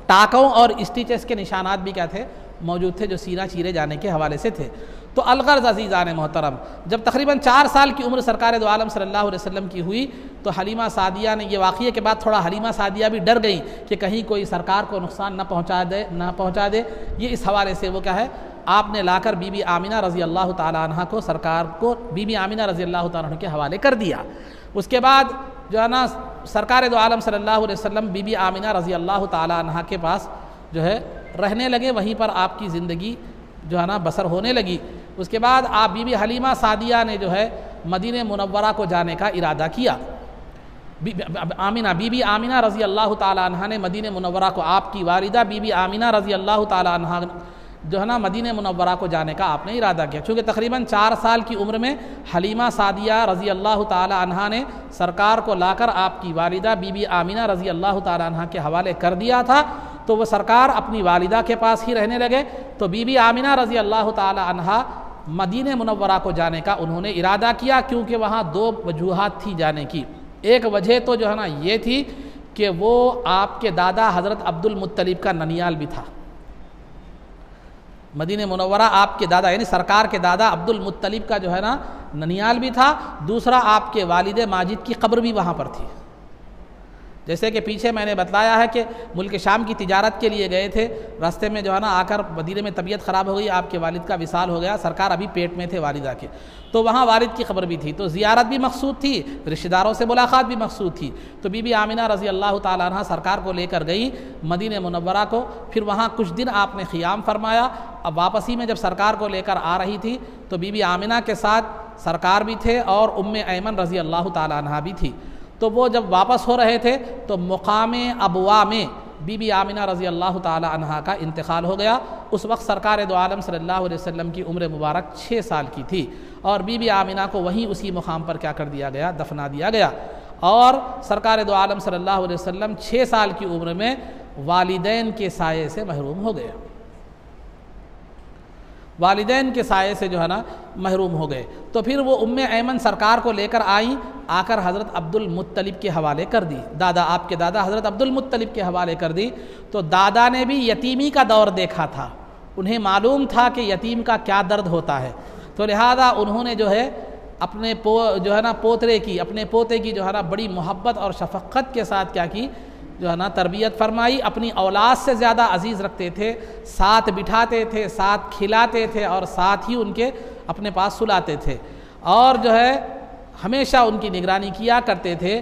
ٹاکوں اور اسٹیچز کے نشانات بھی کیا تھے، موجود تھے، جو سینہ چیرے جانے کے حوالے سے تھے۔ تو الغرض عزیزان محترم، جب تقریباً 4 سال کی عمر سرکار دو عالم صلی اللہ علیہ وسلم کی ہوئی تو حلیمہ سعدیہ نے، یہ واقعے کے بعد تھوڑا حلیمہ سعدیہ بھی ڈر گئی کہ کہیں کوئی سرکار کو نقصان نہ پہنچا دے، یہ اس حوالے سے وہ کیا ہے، آپ نے لا کر بی بی آمینہ رضی اللہ تعالیٰ عنہ کو، سرکار کو بی بی آمینہ رضی اللہ تعالیٰ عنہ کے حوالے کر دیا۔ اس کے بعد جو ہے نا سرکار دو عالم صلی اللہ علیہ وسلم بی بی آمینہ رضی اللہ تعالیٰ عنہ کے پاس جو ہے رہنے لگے، وہیں پر آپ کی زندگی جو ہے نا بسر ہونے لگی۔ اس کے بعد آپ بی بی حلیمہ سعدیہ نے جو ہے مدینہ منورہ کو جانے کا ارادہ کیا۔ بی بی آمینہ رضی اللہ تعالیٰ عنہ نے مدینہ منورہ کو، آپ کی والدہ بی بی آمینہ رضی اللہ تعالیٰ عنہ جو ہے نا مدینہ منورہ کو جانے کا آپ نے ارادہ کیا، چونکہ تقریباً 4 سال کی عمر میں حلیمہ سعدیہ رضی اللہ تعالی عنہا نے سرکار کو لا کر آپ کی والدہ بی بی آمینہ رضی اللہ تعالی عنہا کے حوالے کر دیا تھا، تو وہ سرکار اپنی والدہ کے پاس ہی رہنے لگے۔ تو بی بی آمینہ رضی اللہ تعالی عنہا مدینہ منورہ کو جانے کا انہوں نے ارادہ کیا، کیونکہ وہاں 2 وجوہات تھی جانے کی۔ ایک وجہ تو جو ہے نا یہ تھی کہ وہ آپ کے دادا حضرت عبد المطلب کا ننیال بھی تھا، مدینہ منورہ آپ کے دادا یعنی سرکار کے دادا عبد المطلب کا جو ہے نا ننیال بھی تھا۔ دوسرا آپ کے والد ماجد کی قبر بھی وہاں پر تھی، جیسے کہ پیچھے میں نے بتلایا ہے کہ ملک شام کی تجارت کے لیے گئے تھے، راستے میں جو ہے نا آ کر مدینے میں طبیعت خراب ہو گئی، آپ کے والد کا وصال ہو گیا، سرکار ابھی پیٹ میں تھے والدہ کے، تو وہاں والد کی قبر بھی تھی، تو زیارت بھی مقصود تھی، رشتہ داروں سے ملاقات بھی مقصود تھی۔ تو بی بی آمینہ رضی اللہ تعالیٰ عنہ سرکار کو لے کر گئی مدینہ منورہ کو، پھر وہاں کچھ دن آپ نے قیام فرمایا۔ اب واپسی میں جب سرکار کو لے کر آ رہی تھی تو بی بی آمینہ کے ساتھ سرکار بھی تھے اور ایمن رضی اللہ تعالیٰ عنہ بھی تھی۔ تو وہ جب واپس ہو رہے تھے تو مقام ابوا میں بی بی آمینہ رضی اللہ تعالی عنہا کا انتقال ہو گیا۔ اس وقت سرکار دو عالم صلی اللہ علیہ وسلم کی عمر مبارک 6 سال کی تھی، اور بی بی آمینہ کو وہیں اسی مقام پر کیا کر دیا گیا، دفنا دیا گیا۔ اور سرکار دو عالم صلی اللہ علیہ وسلم 6 سال کی عمر میں والدین کے سائے سے محروم ہو گئے، والدین کے سائے سے جو ہے نا محروم ہو گئے۔ تو پھر وہ ایمن سرکار کو لے کر آئیں، آ کر حضرت عبد المطلب کے حوالے کر دی، آپ کے دادا حضرت عبد المطلب کے حوالے کر دی۔ تو دادا نے بھی یتیمی کا دور دیکھا تھا، انہیں معلوم تھا کہ یتیم کا کیا درد ہوتا ہے، تو لہذا انہوں نے جو ہے اپنے اپنے پوتے کی جو ہے نا بڑی محبت اور شفقت کے ساتھ کیا کی، جو ہے نا تربیت فرمائی، اپنی اولاد سے زیادہ عزیز رکھتے تھے، ساتھ بٹھاتے تھے، ساتھ کھلاتے تھے، اور ساتھ ہی ان کے اپنے پاس سلاتے تھے، اور جو ہے ہمیشہ ان کی نگرانی کیا کرتے تھے۔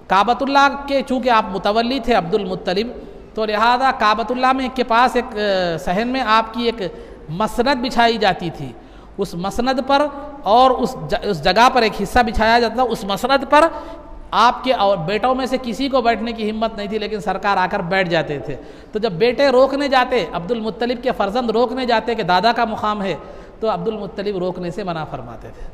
کعبۃ اللہ کے چونکہ آپ متولی تھے عبد المطلب، تو لہذا کعبۃ اللہ میں کے پاس ایک صحن میں آپ کی ایک مسند بچھائی جاتی تھی، اس مسند پر اور اس جگہ پر ایک حصہ بچھایا جاتا تھا، اس مسند پر آپ کے بیٹوں میں سے کسی کو بیٹھنے کی ہمت نہیں تھی، لیکن سرکار آ کر بیٹھ جاتے تھے۔ تو جب بیٹے روکنے جاتے، عبد المطلب کے فرزند روکنے جاتے کہ دادا کا مقام ہے، تو عبد المطلب روکنے سے منع فرماتے تھے۔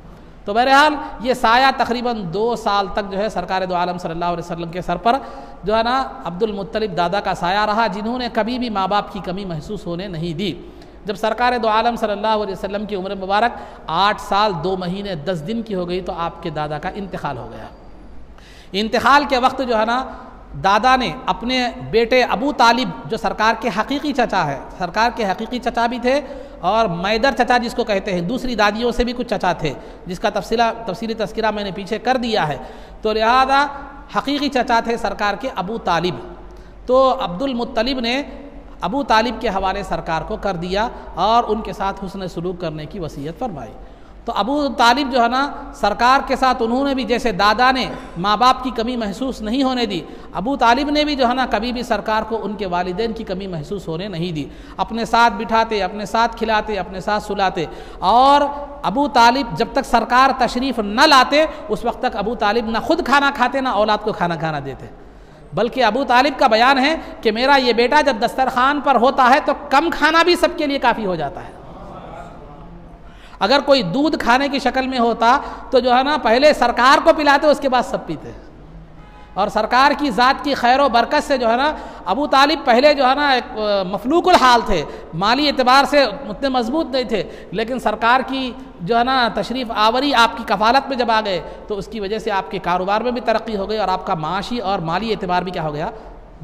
تو بہرحال یہ سایہ تقریباً 2 سال تک جو ہے سرکار دو عالم صلی اللہ علیہ وسلم کے سر پر جو ہے نا عبد المطلب دادا کا سایہ رہا، جنہوں نے کبھی بھی ماں باپ کی کمی محسوس ہونے نہیں دی۔ جب سرکار دو عالم صلی اللہ علیہ وسلم کی عمر مبارک 8 سال 2 مہینے 10 دن کی ہو گئی تو آپ کے دادا کا انتقال ہو گیا۔ انتقال کے وقت جو ہے نا دادا نے اپنے بیٹے ابو طالب، جو سرکار کے حقیقی چچا ہے، سرکار کے حقیقی چچا بھی تھے، اور میدر چچا جس کو کہتے ہیں، دوسری دادیوں سے بھی کچھ چچا تھے، جس کا تفصیلی تذکرہ میں نے پیچھے کر دیا ہے، تو لہذا حقیقی چچا تھے سرکار کے ابو طالب۔ تو عبد المطلب نے ابو طالب کے حوالے سرکار کو کر دیا اور ان کے ساتھ حسن سلوک کرنے کی وصیت فرمائی۔ تو ابو طالب جو ہے نا سرکار کے ساتھ انہوں نے بھی، جیسے دادا نے ماں باپ کی کمی محسوس نہیں ہونے دی، ابو طالب نے بھی جو ہے نا کبھی بھی سرکار کو ان کے والدین کی کمی محسوس ہونے نہیں دی، اپنے ساتھ بٹھاتے، اپنے ساتھ کھلاتے، اپنے ساتھ سلاتے۔ اور ابو طالب جب تک سرکار تشریف نہ لاتے اس وقت تک ابو طالب نہ خود کھانا کھاتے نہ اولاد کو کھانا دیتے، بلکہ ابو طالب کا بیان ہے کہ میرا یہ بیٹا جب دسترخوان پر ہوتا ہے تو کم کھانا بھی سب کے لیے کافی ہو جاتا ہے۔ اگر کوئی دودھ کھانے کی شکل میں ہوتا تو جو ہے نا پہلے سرکار کو پلاتے، اس کے بعد سب پیتے، اور سرکار کی ذات کی خیر و برکت سے جو ہے نا ابو طالب پہلے جو ہے نا ایک مفلوق الحال تھے، مالی اعتبار سے اتنے مضبوط نہیں تھے، لیکن سرکار کی جو ہے نا تشریف آوری آپ کی کفالت میں جب آ گئے تو اس کی وجہ سے آپ کے کاروبار میں بھی ترقی ہو گئی، اور آپ کا معاشی اور مالی اعتبار بھی کیا ہو گیا،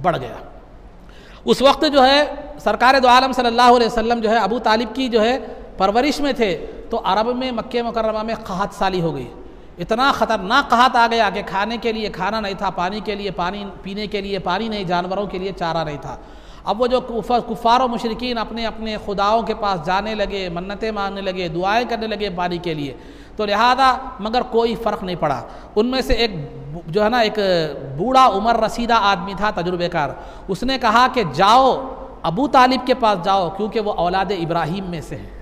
بڑھ گیا۔ اس وقت جو ہے سرکار دو عالم صلی اللہ علیہ وسلم جو ہے ابو طالب کی جو ہے پرورش میں تھے، تو عرب میں مکہ مکرمہ میں قحط سالی ہو گئی، اتنا خطرناک قحط آ گیا کہ کھانے کے لیے کھانا نہیں تھا، پانی کے لیے پانی، پینے کے لیے پانی نہیں، جانوروں کے لیے چارہ نہیں تھا۔ اب وہ جو کفار و مشرکین اپنے اپنے خداؤں کے پاس جانے لگے، منتیں مانگنے لگے، دعائیں کرنے لگے پانی کے لیے، تو لہذا مگر کوئی فرق نہیں پڑا۔ ان میں سے ایک جو ہے نا ایک بوڑھا عمر رسیدہ آدمی تھا، تجربے کار، اس نے کہا کہ جاؤ ابو طالب کے پاس جاؤ، کیونکہ وہ اولاد ابراہیم میں سے ہیں،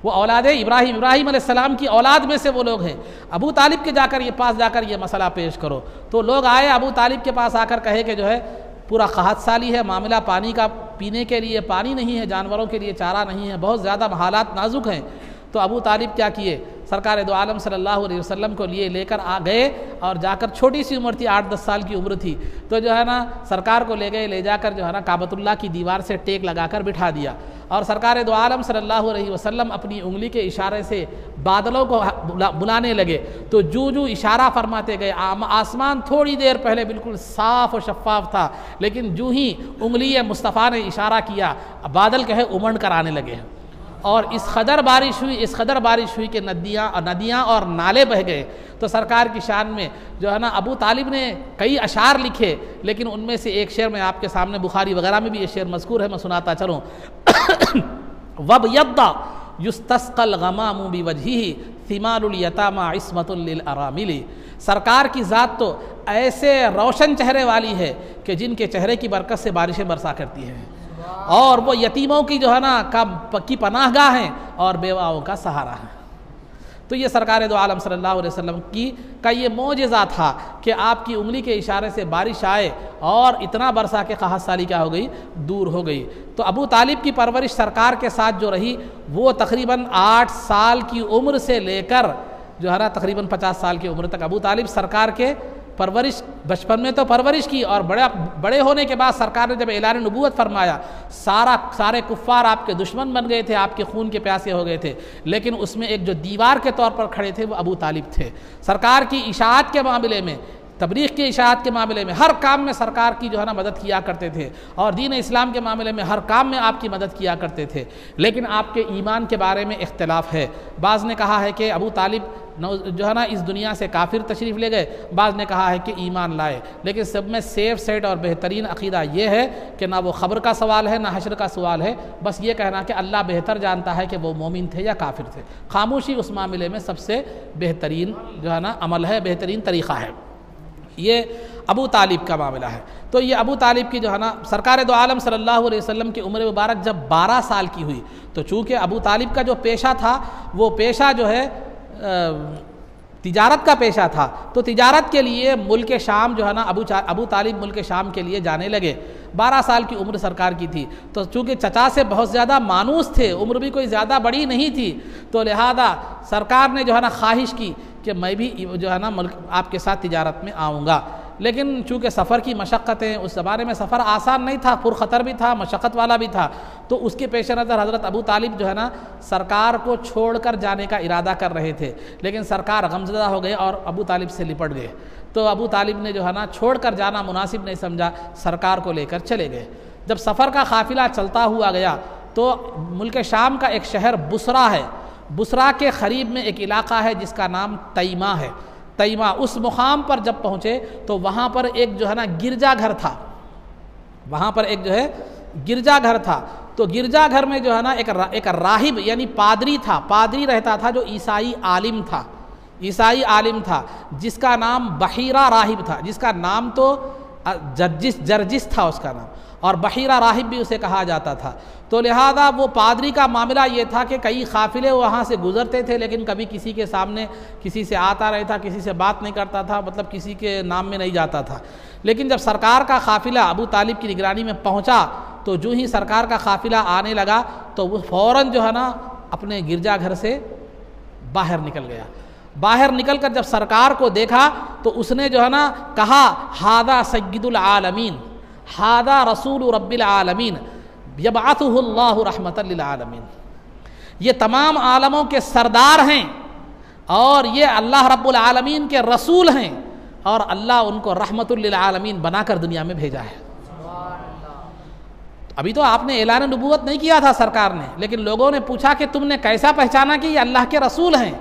وہ اولاد ابراہیم علیہ السلام کی اولاد میں سے وہ لوگ ہیں، ابو طالب کے پاس جا کر یہ مسئلہ پیش کرو۔ تو لوگ آئے ابو طالب کے پاس آ کر کہے کہ جو ہے پورا قحط سالی ہے، معاملہ پانی کا پینے کے لیے پانی نہیں ہے، جانوروں کے لیے چارہ نہیں ہے، بہت زیادہ حالات نازک ہیں۔ تو ابو طالب کیا کیے، سرکار دو عالم صلی اللہ علیہ وسلم کو لے کر گئے اور جا کر، چھوٹی سی عمر تھی، 8-10 سال کی عمر تھی، تو جو ہے نا سرکار کو لے جا کر جو ہے نا کعبۃ اللہ کی دیوار سے ٹیک لگا کر بٹھا دیا، اور سرکار دو عالم صلی اللہ علیہ وسلم اپنی انگلی کے اشارے سے بادلوں کو بلانے لگے، تو جو اشارہ فرماتے گئے، آسمان تھوڑی دیر پہلے بالکل صاف و شفاف تھا، لیکن جو ہی انگلی مصطفیٰ نے اشارہ کیا، بادل امنڈ کر آنے لگے، اور اس قدر بارش ہوئی کہ ندیاں اور نالے بہہ گئے۔ تو سرکار کی شان میں جو ہے نا ابو طالب نے کئی اشعار لکھے، لیکن ان میں سے ایک شعر میں آپ کے سامنے، بخاری وغیرہ میں بھی یہ شعر مذکور ہے، میں سناتا چلوں۔ وَبْيَضَّ يُسْتَسْقَى الْغَمَامُ بِوَجْهِهِ ثِمَالُ الْيَتَامَى عِصْمَةٌ لِلْأَرَامِلِ۔ سرکار کی ذات تو ایسے روشن چہرے والی ہے کہ جن کے چہرے کی برکت سے بارشیں برسا کرتی ہیں، اور وہ یتیموں کی جو ہے نا کی پناہ گاہ ہیں اور بیواؤں کا سہارا ہے۔ تو یہ سرکار دو عالم صلی اللہ علیہ وسلم کا یہ معجزہ تھا کہ آپ کی انگلی کے اشارے سے بارش آئے اور اتنا برسا کہ قحط سالی کیا ہو گئی، دور ہو گئی۔ تو ابو طالب کی پرورش سرکار کے ساتھ جو رہی، وہ تقریباً 8 سال کی عمر سے لے کر جو ہے نا تقریباً 50 سال کی عمر تک ابو طالب سرکار کے پرورش، بچپن میں تو پرورش کی، اور بڑے ہونے کے بعد سرکار نے جب اعلان نبوت فرمایا، سارے کفار آپ کے دشمن بن گئے تھے، آپ کے خون کے پیاسے ہو گئے تھے، لیکن اس میں ایک جو دیوار کے طور پر کھڑے تھے وہ ابو طالب تھے۔ سرکار کی اشاعت کے معاملے میں، تبلیغ کی اشاعت کے معاملے میں، ہر کام میں سرکار کی جو ہے نا مدد کیا کرتے تھے، اور دین اسلام کے معاملے میں ہر کام میں آپ کی مدد کیا کرتے تھے، لیکن آپ کے ایمان کے بارے میں اختلاف ہے۔ بعض نے کہا ہے کہ ابو طالب جو ہے نا اس دنیا سے کافر تشریف لے گئے، بعض نے کہا ہے کہ ایمان لائے، لیکن سب میں سیف سیٹ اور بہترین عقیدہ یہ ہے کہ نہ وہ خبر کا سوال ہے نہ حشر کا سوال ہے، بس یہ کہنا کہ اللہ بہتر جانتا ہے کہ وہ مومن تھے یا کافر تھے۔ خاموشی اس معاملے میں سب سے بہترین جو ہے نا عمل ہے، بہترین طریقہ ہے۔ یہ ابو طالب کا معاملہ ہے۔ تو یہ ابو طالب کی جو ہے نا سرکار دو عالم صلی اللہ علیہ وسلم کی عمر مبارک جب 12 سال کی ہوئی، تو چونکہ ابو طالب کا جو پیشہ تھا وہ پیشہ جو ہے تجارت کا پیشہ تھا، تو تجارت کے لیے ملک شام جو ہے نا ابو طالب ملک شام کے لیے جانے لگے۔ 12 سال کی عمر سرکار کی تھی، تو چونکہ چچا سے بہت زیادہ مانوس تھے، عمر بھی کوئی زیادہ بڑی نہیں تھی، تو لہذا سرکار نے جو ہے نا خواہش کی کہ میں بھی جو ہے نا ملک آپ کے ساتھ تجارت میں آؤں گا، لیکن چونکہ سفر کی مشقتیں، اس زمانے میں سفر آسان نہیں تھا، پرخطر بھی تھا، مشقت والا بھی تھا، تو اس کے پیش نظر حضرت ابو طالب جو ہے نا سرکار کو چھوڑ کر جانے کا ارادہ کر رہے تھے، لیکن سرکار غمزدہ ہو گئے اور ابو طالب سے لپٹ گئے، تو ابو طالب نے جو ہے نا چھوڑ کر جانا مناسب نہیں سمجھا، سرکار کو لے کر چلے گئے۔ جب سفر کا قافلہ چلتا ہوا گیا تو ملک شام کا ایک شہر بصرہ ہے، بصرہ کے قریب میں ایک علاقہ ہے جس کا نام تیمہ ہے۔ تیمہ، اس مقام پر جب پہنچے تو وہاں پر ایک جو ہے نا گرجا گھر تھا، وہاں پر ایک جو ہے گرجا گھر تھا، تو گرجا گھر میں جو ہے نا ایک راہب یعنی پادری تھا، پادری رہتا تھا جو عیسائی عالم تھا جس کا نام بحیرہ راہب تھا، جس کا نام تو جرجس تھا اس کا نام، اور بحیرہ راہب بھی اسے کہا جاتا تھا۔ تو لہذا وہ پادری کا معاملہ یہ تھا کہ کئی قافلے وہاں سے گزرتے تھے، لیکن کبھی کسی کے سامنے کسی سے آتا رہتا، کسی سے بات نہیں کرتا تھا، مطلب کسی کے نام میں نہیں جاتا تھا۔ لیکن جب سرکار کا قافلہ ابو طالب کی نگرانی میں پہنچا تو جو ہی سرکار کا قافلہ آنے لگا تو وہ فوراً جو ہے نا اپنے گرجا گھر سے باہر نکل گیا۔ باہر نکل کر جب سرکار کو دیکھا تو اس نے جو ہے نا کہا، ھذا سید العالمین، ھذا رسول رب العالمین یبعثہ اللہ رحمۃ للعالمین، یہ تمام عالموں کے سردار ہیں اور یہ اللہ رب العالمین کے رسول ہیں، اور اللہ ان کو رحمۃ للعالمین بنا کر دنیا میں بھیجا ہے۔ ابھی تو آپ نے اعلان نبوت نہیں کیا تھا سرکار نے، لیکن لوگوں نے پوچھا کہ تم نے کیسا پہچانا کہ یہ اللہ کے رسول ہیں؟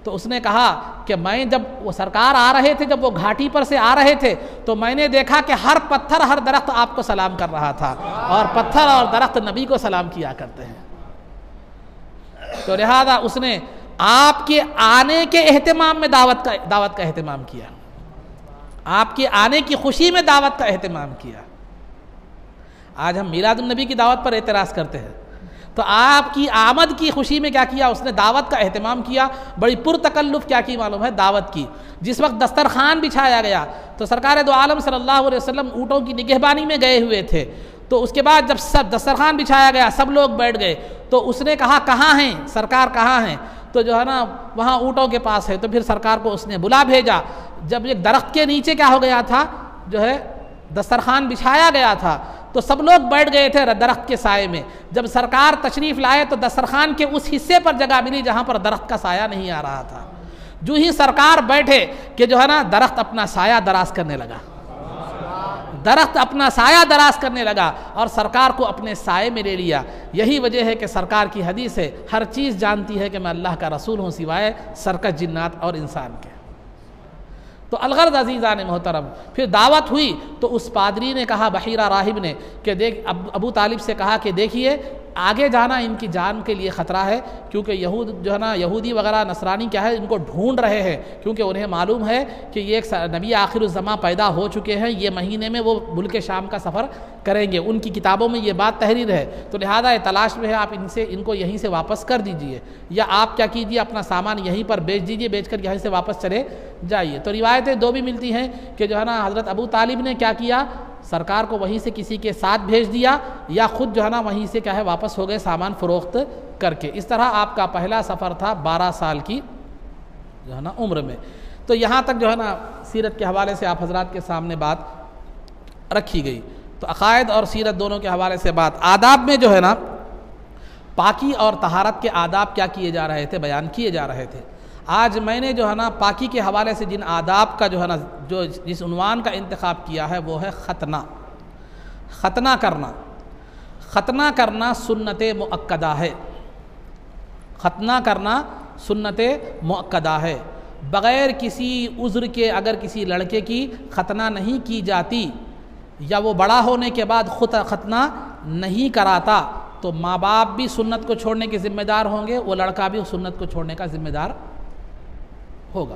تو اس نے کہا کہ میں جب وہ سرکار آ رہے تھے، جب وہ گھاٹی پر سے آ رہے تھے تو میں نے دیکھا کہ ہر پتھر ہر درخت آپ کو سلام کر رہا تھا، اور پتھر اور درخت نبی کو سلام کیا کرتے ہیں۔ تو لہذا اس نے آپ کے آنے کے اہتمام میں دعوت کا اہتمام کیا، آپ کے آنے کی خوشی میں دعوت کا اہتمام کیا۔ آج ہم میلاد النبی کی دعوت پر اعتراض کرتے ہیں، تو آپ کی آمد کی خوشی میں کیا کیا؟ اس نے دعوت کا اہتمام کیا، بڑی پرتکلف کیا کی معلوم ہے دعوت کی۔ جس وقت دسترخوان بچھایا گیا تو سرکار دو عالم صلی اللہ علیہ وسلم اونٹوں کی نگہبانی میں گئے ہوئے تھے، تو اس کے بعد جب سب دسترخوان بچھایا گیا، سب لوگ بیٹھ گئے، تو اس نے کہا کہاں ہیں سرکار، کہاں ہیں؟ تو جو ہے نا وہاں اونٹوں کے پاس ہے۔ تو پھر سرکار کو اس نے بلا بھیجا۔ جب ایک درخت کے نیچے کیا ہو گیا تھا، جو ہے دسترخوان بچھایا گیا تھا، تو سب لوگ بیٹھ گئے تھے درخت کے سائے میں۔ جب سرکار تشریف لائے تو دسترخوان کے اس حصے پر جگہ ملی جہاں پر درخت کا سایہ نہیں آ رہا تھا۔ جو ہی سرکار بیٹھے کہ جو ہے نا درخت اپنا سایہ دراز کرنے لگا، درخت اپنا سایہ دراز کرنے لگا اور سرکار کو اپنے سائے میں لے لیا۔ یہی وجہ ہے کہ سرکار کی حدیث ہے، ہر چیز جانتی ہے کہ میں اللہ کا رسول ہوں سوائے سرکش جنات اور انسان کے۔ تو الغرض عزیزان محترم، پھر دعوت ہوئی تو اس پادری نے کہا، بحیرہ راہب نے، کہ دیکھ ابو طالب سے کہا کہ دیکھیے آگے جانا ان کی جان کے لیے خطرہ ہے، کیونکہ جو ہے نا یہودی وغیرہ نصرانی کیا ہے، ان کو ڈھونڈ رہے ہیں، کیونکہ انہیں معلوم ہے کہ یہ ایک نبی آخر الزماں پیدا ہو چکے ہیں، یہ مہینے میں وہ ملک شام کا سفر کریں گے، ان کی کتابوں میں یہ بات تحریر ہے، تو لہذا یہ تلاش میں ہے، آپ ان کو یہیں سے واپس کر دیجئے، یا آپ کیا کیجئے اپنا سامان یہیں پر بیچ دیجئے، بیچ کر یہیں سے واپس چلے جائیے۔ تو روایتیں دو بھی ملتی ہیں کہ جو ہے نا حضرت ابو طالب نے کیا کیا، سرکار کو وہیں سے کسی کے ساتھ بھیج دیا، یا خود جو ہے نا وہیں سے کیا ہے واپس ہو گئے سامان فروخت کر کے۔ اس طرح آپ کا پہلا سفر تھا 12 سال کی جو ہے نا عمر میں۔ تو یہاں تک جو ہے نا سیرت کے حوالے سے آپ حضرات کے سامنے بات رکھی گئی۔ تو عقائد اور سیرت دونوں کے حوالے سے بات، آداب میں جو ہے نا پاکی اور طہارت کے آداب کیا کیے جا رہے تھے، بیان کیے جا رہے تھے۔ آج میں نے جو ہے نا پاکی کے حوالے سے جن آداب کا جو ہے نا جس عنوان کا انتخاب کیا ہے وہ ہے ختنہ۔ ختنہ کرنا، ختنہ کرنا سنت مؤکدہ ہے، ختنہ کرنا سنت مؤکدہ ہے۔ بغیر کسی عذر کے اگر کسی لڑکے کی ختنہ نہیں کی جاتی، یا وہ بڑا ہونے کے بعد خود ختنہ نہیں کراتا، تو ماں باپ بھی سنت کو چھوڑنے کے ذمہ دار ہوں گے، وہ لڑکا بھی سنت کو چھوڑنے کا ذمہ دار ہوگا۔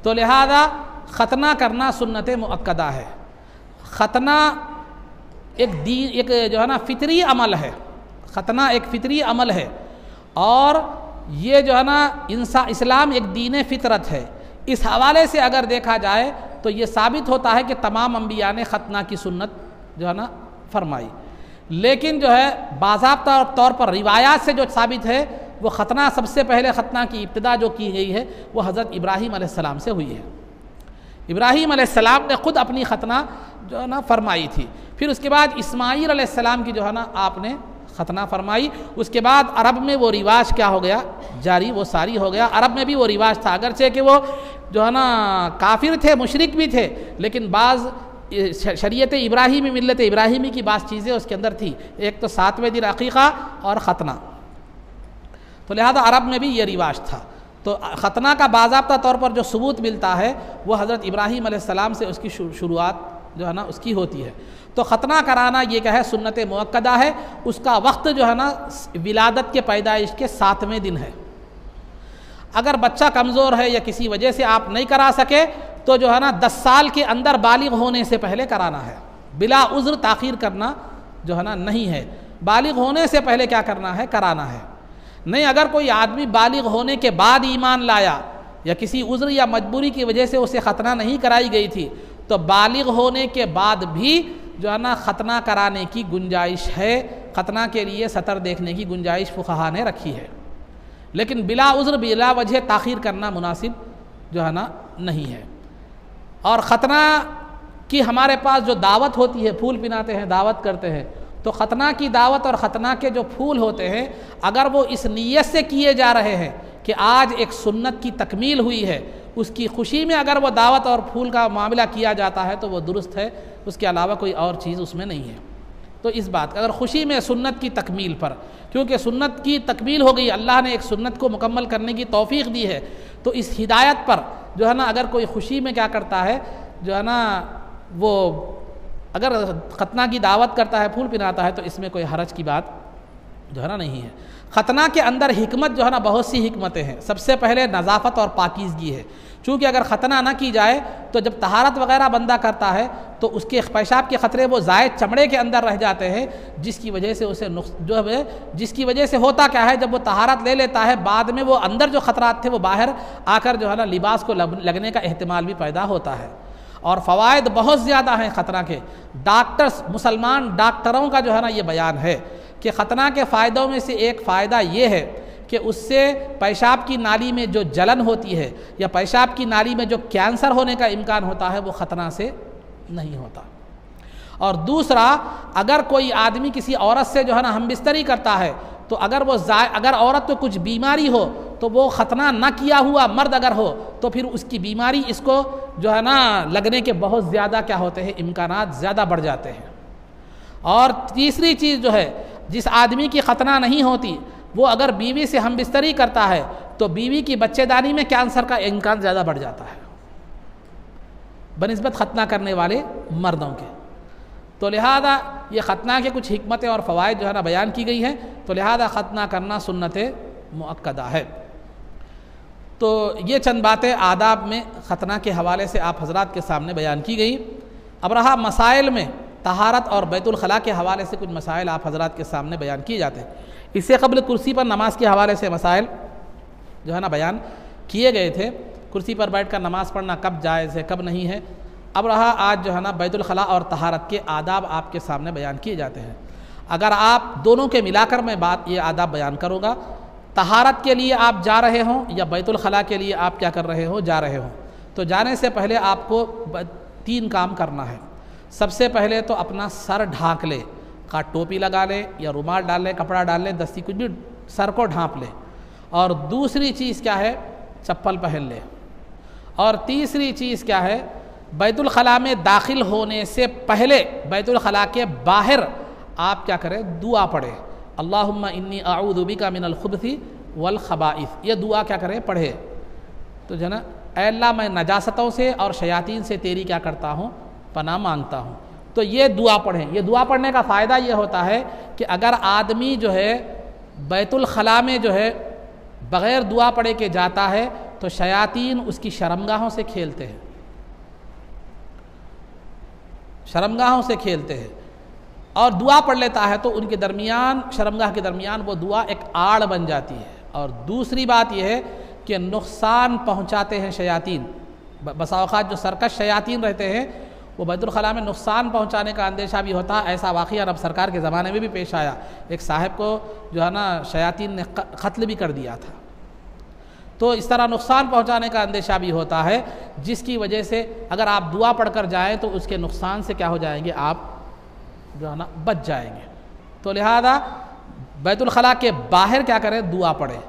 تو لہذا ختنہ کرنا سنت مؤکدہ ہے۔ ختنہ ایک جو ہے نا فطری عمل ہے، ختنہ ایک فطری عمل ہے، اور یہ جو ہے نا اسلام ایک دین فطرت ہے۔ اس حوالے سے اگر دیکھا جائے تو یہ ثابت ہوتا ہے کہ تمام انبیاء نے ختنہ کی سنت جو ہے نا فرمائی، لیکن جو ہے باضابطہ طور پر روایات سے جو ثابت ہے وہ ختنہ سب سے پہلے ختنہ کی ابتدا جو کی گئی ہے وہ حضرت ابراہیم علیہ السلام سے ہوئی ہے۔ ابراہیم علیہ السلام نے خود اپنی ختنہ جو ہے نا فرمائی تھی، پھر اس کے بعد اسماعیل علیہ السلام کی جو ہے نا آپ نے ختنہ فرمائی۔ اس کے بعد عرب میں وہ رواج کیا ہو گیا، جاری وہ ساری ہو گیا۔ عرب میں بھی وہ رواج تھا، اگرچہ کہ وہ جو ہے نا کافر تھے، مشرک بھی تھے، لیکن بعض شریعت ابراہیمی، ملت ابراہیمی کی بعض چیزیں اس کے اندر تھی، ایک تو 7ویں دن عقیقہ اور ختنہ، تو لہذا عرب میں بھی یہ رواج تھا۔ تو ختنہ کا باضابطہ طور پر جو ثبوت ملتا ہے وہ حضرت ابراہیم علیہ السلام سے اس کی شروعات جو ہے نا اس کی ہوتی ہے۔ تو ختنہ کرانا یہ کیا ہے، سنت مؤکدہ ہے۔ اس کا وقت جو ہے نا ولادت کے پیدائش کے 7ویں دن ہے۔ اگر بچہ کمزور ہے یا کسی وجہ سے آپ نہیں کرا سکے تو جو ہے نا 10 سال کے اندر بالغ ہونے سے پہلے کرانا ہے، بلا عذر تاخیر کرنا جو ہے نا نہیں ہے، بالغ ہونے سے پہلے کیا کرنا ہے، کرانا ہے۔ نہیں، اگر کوئی آدمی بالغ ہونے کے بعد ایمان لایا یا کسی عذر یا مجبوری کی وجہ سے اسے ختنہ نہیں کرائی گئی تھی، تو بالغ ہونے کے بعد بھی جو ہے نا ختنہ کرانے کی گنجائش ہے، ختنہ کے لیے سطر دیکھنے کی گنجائش فقہا نے رکھی ہے، لیکن بلا عذر بلا وجہ تاخیر کرنا مناسب جو ہے نا نہیں ہے۔ اور ختنہ کی ہمارے پاس جو دعوت ہوتی ہے، پھول پناتے ہیں، دعوت کرتے ہیں، تو ختنہ کی دعوت اور ختنہ کے جو پھول ہوتے ہیں، اگر وہ اس نیت سے کیے جا رہے ہیں کہ آج ایک سنت کی تکمیل ہوئی ہے، اس کی خوشی میں اگر وہ دعوت اور پھول کا معاملہ کیا جاتا ہے تو وہ درست ہے، اس کے علاوہ کوئی اور چیز اس میں نہیں ہے۔ تو اس بات اگر خوشی میں سنت کی تکمیل پر، کیونکہ سنت کی تکمیل ہو گئی، اللہ نے ایک سنت کو مکمل کرنے کی توفیق دی ہے، تو اس ہدایت پر جو ہے نا اگر کوئی خوشی میں کیا کرتا ہے جو ہے نا وہ اگر ختنہ کی دعوت کرتا ہے، پھول پناتا ہے، تو اس میں کوئی حرج کی بات جو ہے نا نہیں ہے۔ ختنہ کے اندر حکمت جو ہے نا بہت سی حکمتیں ہیں۔ سب سے پہلے نظافت اور پاکیزگی ہے، چونکہ اگر ختنہ نہ کی جائے تو جب طہارت وغیرہ بندہ کرتا ہے تو اس کے پیشاب کے خطرے وہ زائد چمڑے کے اندر رہ جاتے ہیں، جس کی وجہ سے اسے جو ہے جس کی وجہ سے ہوتا کیا ہے، جب وہ طہارت لے لیتا ہے بعد میں وہ اندر جو خطرات تھے وہ باہر آ کر جو ہے نا لباس کو لگنے کا احتمال بھی پیدا ہوتا ہے۔ اور فوائد بہت زیادہ ہیں ختنہ کے. ڈاکٹرز، مسلمان ڈاکٹروں کا جو ہے نا یہ بیان ہے کہ ختنہ کے فائدوں میں سے ایک فائدہ یہ ہے کہ اس سے پیشاب کی نالی میں جو جلن ہوتی ہے یا پیشاب کی نالی میں جو کینسر ہونے کا امکان ہوتا ہے وہ ختنہ سے نہیں ہوتا. اور دوسرا، اگر کوئی آدمی کسی عورت سے جو ہے نا ہم بستری کرتا ہے تو اگر عورت کو کچھ بیماری ہو تو وہ ختنہ نہ کیا ہوا مرد اگر ہو تو پھر اس کی بیماری اس کو جو ہے نا لگنے کے بہت زیادہ کیا ہوتے ہیں، امکانات زیادہ بڑھ جاتے ہیں. اور تیسری چیز جو ہے، جس آدمی کی ختنہ نہیں ہوتی وہ اگر بیوی سے ہم بستری کرتا ہے تو بیوی کی بچے دانی میں کینسر کا امکان زیادہ بڑھ جاتا ہے بنسبت ختنہ کرنے والے مردوں کے. تو لہذا یہ ختنہ کے کچھ حکمتیں اور فوائد جو ہے نا بیان کی گئی ہیں، تو لہذا ختنہ کرنا سنت مؤکدہ ہے. تو یہ چند باتیں آداب میں ختنہ کے حوالے سے آپ حضرات کے سامنے بیان کی گئی. اب رہا مسائل میں طہارت اور بیت الخلاء کے حوالے سے کچھ مسائل آپ حضرات کے سامنے بیان کیے جاتے ہیں. اس سے قبل کرسی پر نماز کے حوالے سے مسائل جو ہے نا بیان کیے گئے تھے. کرسی پر بیٹھ کر نماز پڑھنا کب جائز ہے کب نہیں ہے. اب رہا آج جو ہے نا بیت الخلاء اور طہارت کے آداب آپ کے سامنے بیان کیے جاتے ہیں. اگر آپ دونوں کے ملا کر میں یہ آداب بیان کروں گا، طہارت کے لیے آپ جا رہے ہوں یا بیت الخلاء کے لیے آپ کیا کر رہے ہو، جا رہے ہوں، تو جانے سے پہلے آپ کو 3 کام کرنا ہے. سب سے پہلے تو اپنا سر ڈھانک لے، ٹوپی لگا لے یا رومال ڈال لے، کپڑا ڈال لے، دستی کچھ بھی، سر کو ڈھانپ لے. اور دوسری چیز کیا ہے، چپل پہن لے. اور تیسری چیز کیا ہے، بیت الخلاء میں داخل ہونے سے پہلے بیت الخلاء کے باہر آپ کیا کریں، دعا پڑھیں. اللہم انی اعوذ بک من الخبث والخبائث، یہ دعا کیا کریں، پڑھے. تو جو ہے نا، اے اللہ میں نجاستوں سے اور شیاطین سے تیری کیا کرتا ہوں، پناہ مانگتا ہوں. تو یہ دعا پڑھیں. یہ دعا پڑھنے کا فائدہ یہ ہوتا ہے کہ اگر آدمی جو ہے بیت الخلاء میں جو ہے بغیر دعا پڑھے کے جاتا ہے تو شیاطین اس کی شرمگاہوں سے کھیلتے ہیں، شرمگاہوں سے کھیلتے ہیں. اور دعا پڑھ لیتا ہے تو ان کے درمیان، شرمگاہ کے درمیان وہ دعا ایک آڑ بن جاتی ہے. اور دوسری بات یہ ہے کہ نقصان پہنچاتے ہیں شیاطین. بسا اوقات جو سرکش شیاطین رہتے ہیں وہ بیت الخلاء میں نقصان پہنچانے کا اندیشہ بھی ہوتا ہے. ایسا واقعہ رب سرکار کے زمانے میں بھی پیش آیا. ایک صاحب کو جو ہے نا شیاطین نے قتل بھی کر دیا تھا. تو اس طرح نقصان پہنچانے کا اندیشہ بھی ہوتا ہے، جس کی وجہ سے اگر آپ دعا پڑھ کر جائیں تو اس کے نقصان سے کیا ہو جائیں گے، آپ جو ہے نا بچ جائیں گے. تو لہذا بیت الخلاء کے باہر کیا کریں، دعا پڑھیں.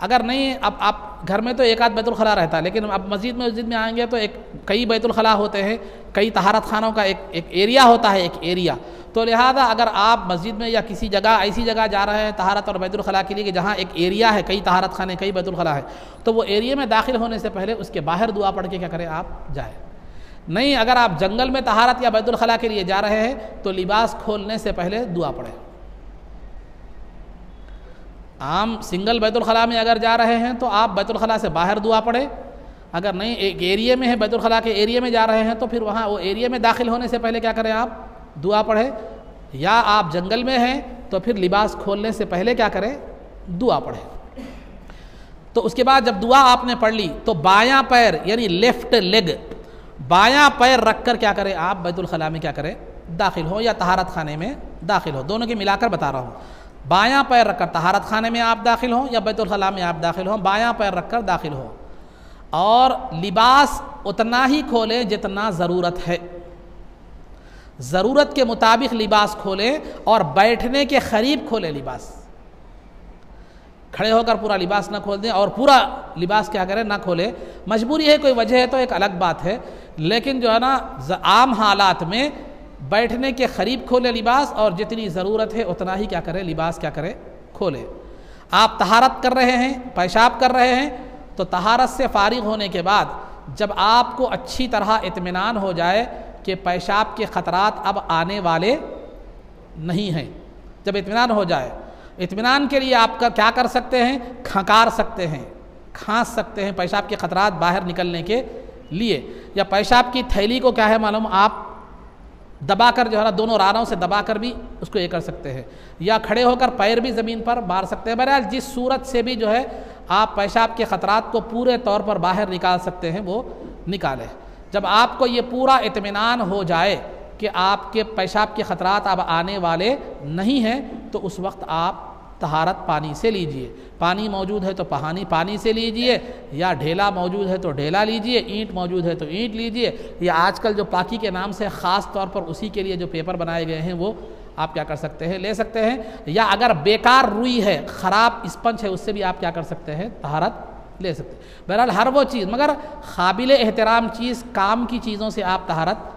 اگر نہیں، اب آپ گھر میں تو ایک آدھ بیت الخلاء رہتا ہے، لیکن اب مسجد میں آئیں گے تو کئی بیت الخلاء ہوتے ہیں، کئی طہارت خانوں کا ایک ایریا ہوتا ہے، ایک ایریا. تو لہذا اگر آپ مسجد میں یا کسی جگہ ایسی جگہ جا رہے ہیں طہارت اور بیت الخلاء کے لیے کہ جہاں ایک ایریا ہے، کئی طہارت خانے، کئی بیت الخلاء ہے، تو وہ ایریا میں داخل ہونے سے پہلے اس کے باہر دعا پڑھ کے کیا کریں، آپ جائیں. نہیں، اگر آپ جنگل میں طہارت یا بیت الخلاء کے لیے جا رہے ہیں تو لباس کھولنے سے پہلے دعا پڑھیں. عام سنگل بیت الخلاء میں اگر جا رہے ہیں تو آپ بیت الخلاء سے باہر دعا پڑھیں. اگر نہیں، ایک ایریے میں ہے، بیت الخلاء کے ایریے میں جا رہے ہیں تو پھر وہاں وہ ایریے میں داخل ہونے سے پہلے کیا کریں، آپ دعا پڑھیں. یا آپ جنگل میں ہیں تو پھر لباس کھولنے سے پہلے کیا کریں، دعا پڑھیں. تو اس کے بعد جب دعا آپ نے پڑھ لی تو بایاں پیر یعنی لیفٹ لیگ، بایاں پیر رکھ کر کیا کریں، آپ بیت الخلاء میں کیا کریں، داخل ہو یا طہارت خانے میں داخل ہو. دونوں کے ملا کر بتا رہا ہوں. بایاں پیر رکھ کر طہارت خانے میں آپ داخل ہوں یا بیت الخلاء میں آپ داخل ہوں، بایاں پیر رکھ کر داخل ہو. اور لباس اتنا ہی کھولیں جتنا ضرورت ہے، ضرورت کے مطابق لباس کھولیں. اور بیٹھنے کے قریب کھولیں لباس، کھڑے ہو کر پورا لباس نہ کھول دیں اور پورا لباس کیا کریں، نہ کھولیں. مجبوری ہے، کوئی وجہ ہے تو ایک الگ بات ہے، لیکن جو ہے نا عام حالات میں بیٹھنے کے قریب کھولے لباس اور جتنی ضرورت ہے اتنا ہی کیا کرے، لباس کیا کرے، کھولے. آپ طہارت کر رہے ہیں، پیشاب کر رہے ہیں، تو طہارت سے فارغ ہونے کے بعد جب آپ کو اچھی طرح اطمینان ہو جائے کہ پیشاب کے خطرات اب آنے والے نہیں ہیں، جب اطمینان ہو جائے، اطمینان کے لیے آپ کا کیا کر سکتے ہیں، کھنکار سکتے ہیں، کھانس سکتے ہیں پیشاب کے خطرات باہر نکلنے کے لیے. یا پیشاب کی تھیلی کو کیا ہے معلوم، آپ دبا کر جو ہے نا دونوں رانوں سے دبا کر بھی اس کو یہ کر سکتے ہیں، یا کھڑے ہو کر پیر بھی زمین پر مار سکتے ہیں. بہرحال جس صورت سے بھی جو ہے آپ پیشاب کے خطرات کو پورے طور پر باہر نکال سکتے ہیں وہ نکالیں. جب آپ کو یہ پورا اطمینان ہو جائے کہ آپ کے پیشاب کے خطرات اب آنے والے نہیں ہیں تو اس وقت آپ طہارت پانی سے لیجئے۔ پانی موجود ہے تو پانی سے لیجئے، یا ڈھیلا موجود ہے تو ڈھیلا لیجئے، اینٹ موجود ہے تو اینٹ لیجئے، یا آج کل جو پاکی کے نام سے خاص طور پر اسی کے لیے جو پیپر بنائے گئے ہیں وہ آپ کیا کر سکتے ہیں، لے سکتے ہیں، یا اگر بیکار روئی ہے، خراب اسپنج ہے، اس سے بھی آپ کیا کر سکتے ہیں، طہارت لے سکتے ہیں۔ بہرحال ہر وہ چیز، مگر قابل احترام چیز، کام کی چیزوں سے آپ طہارت،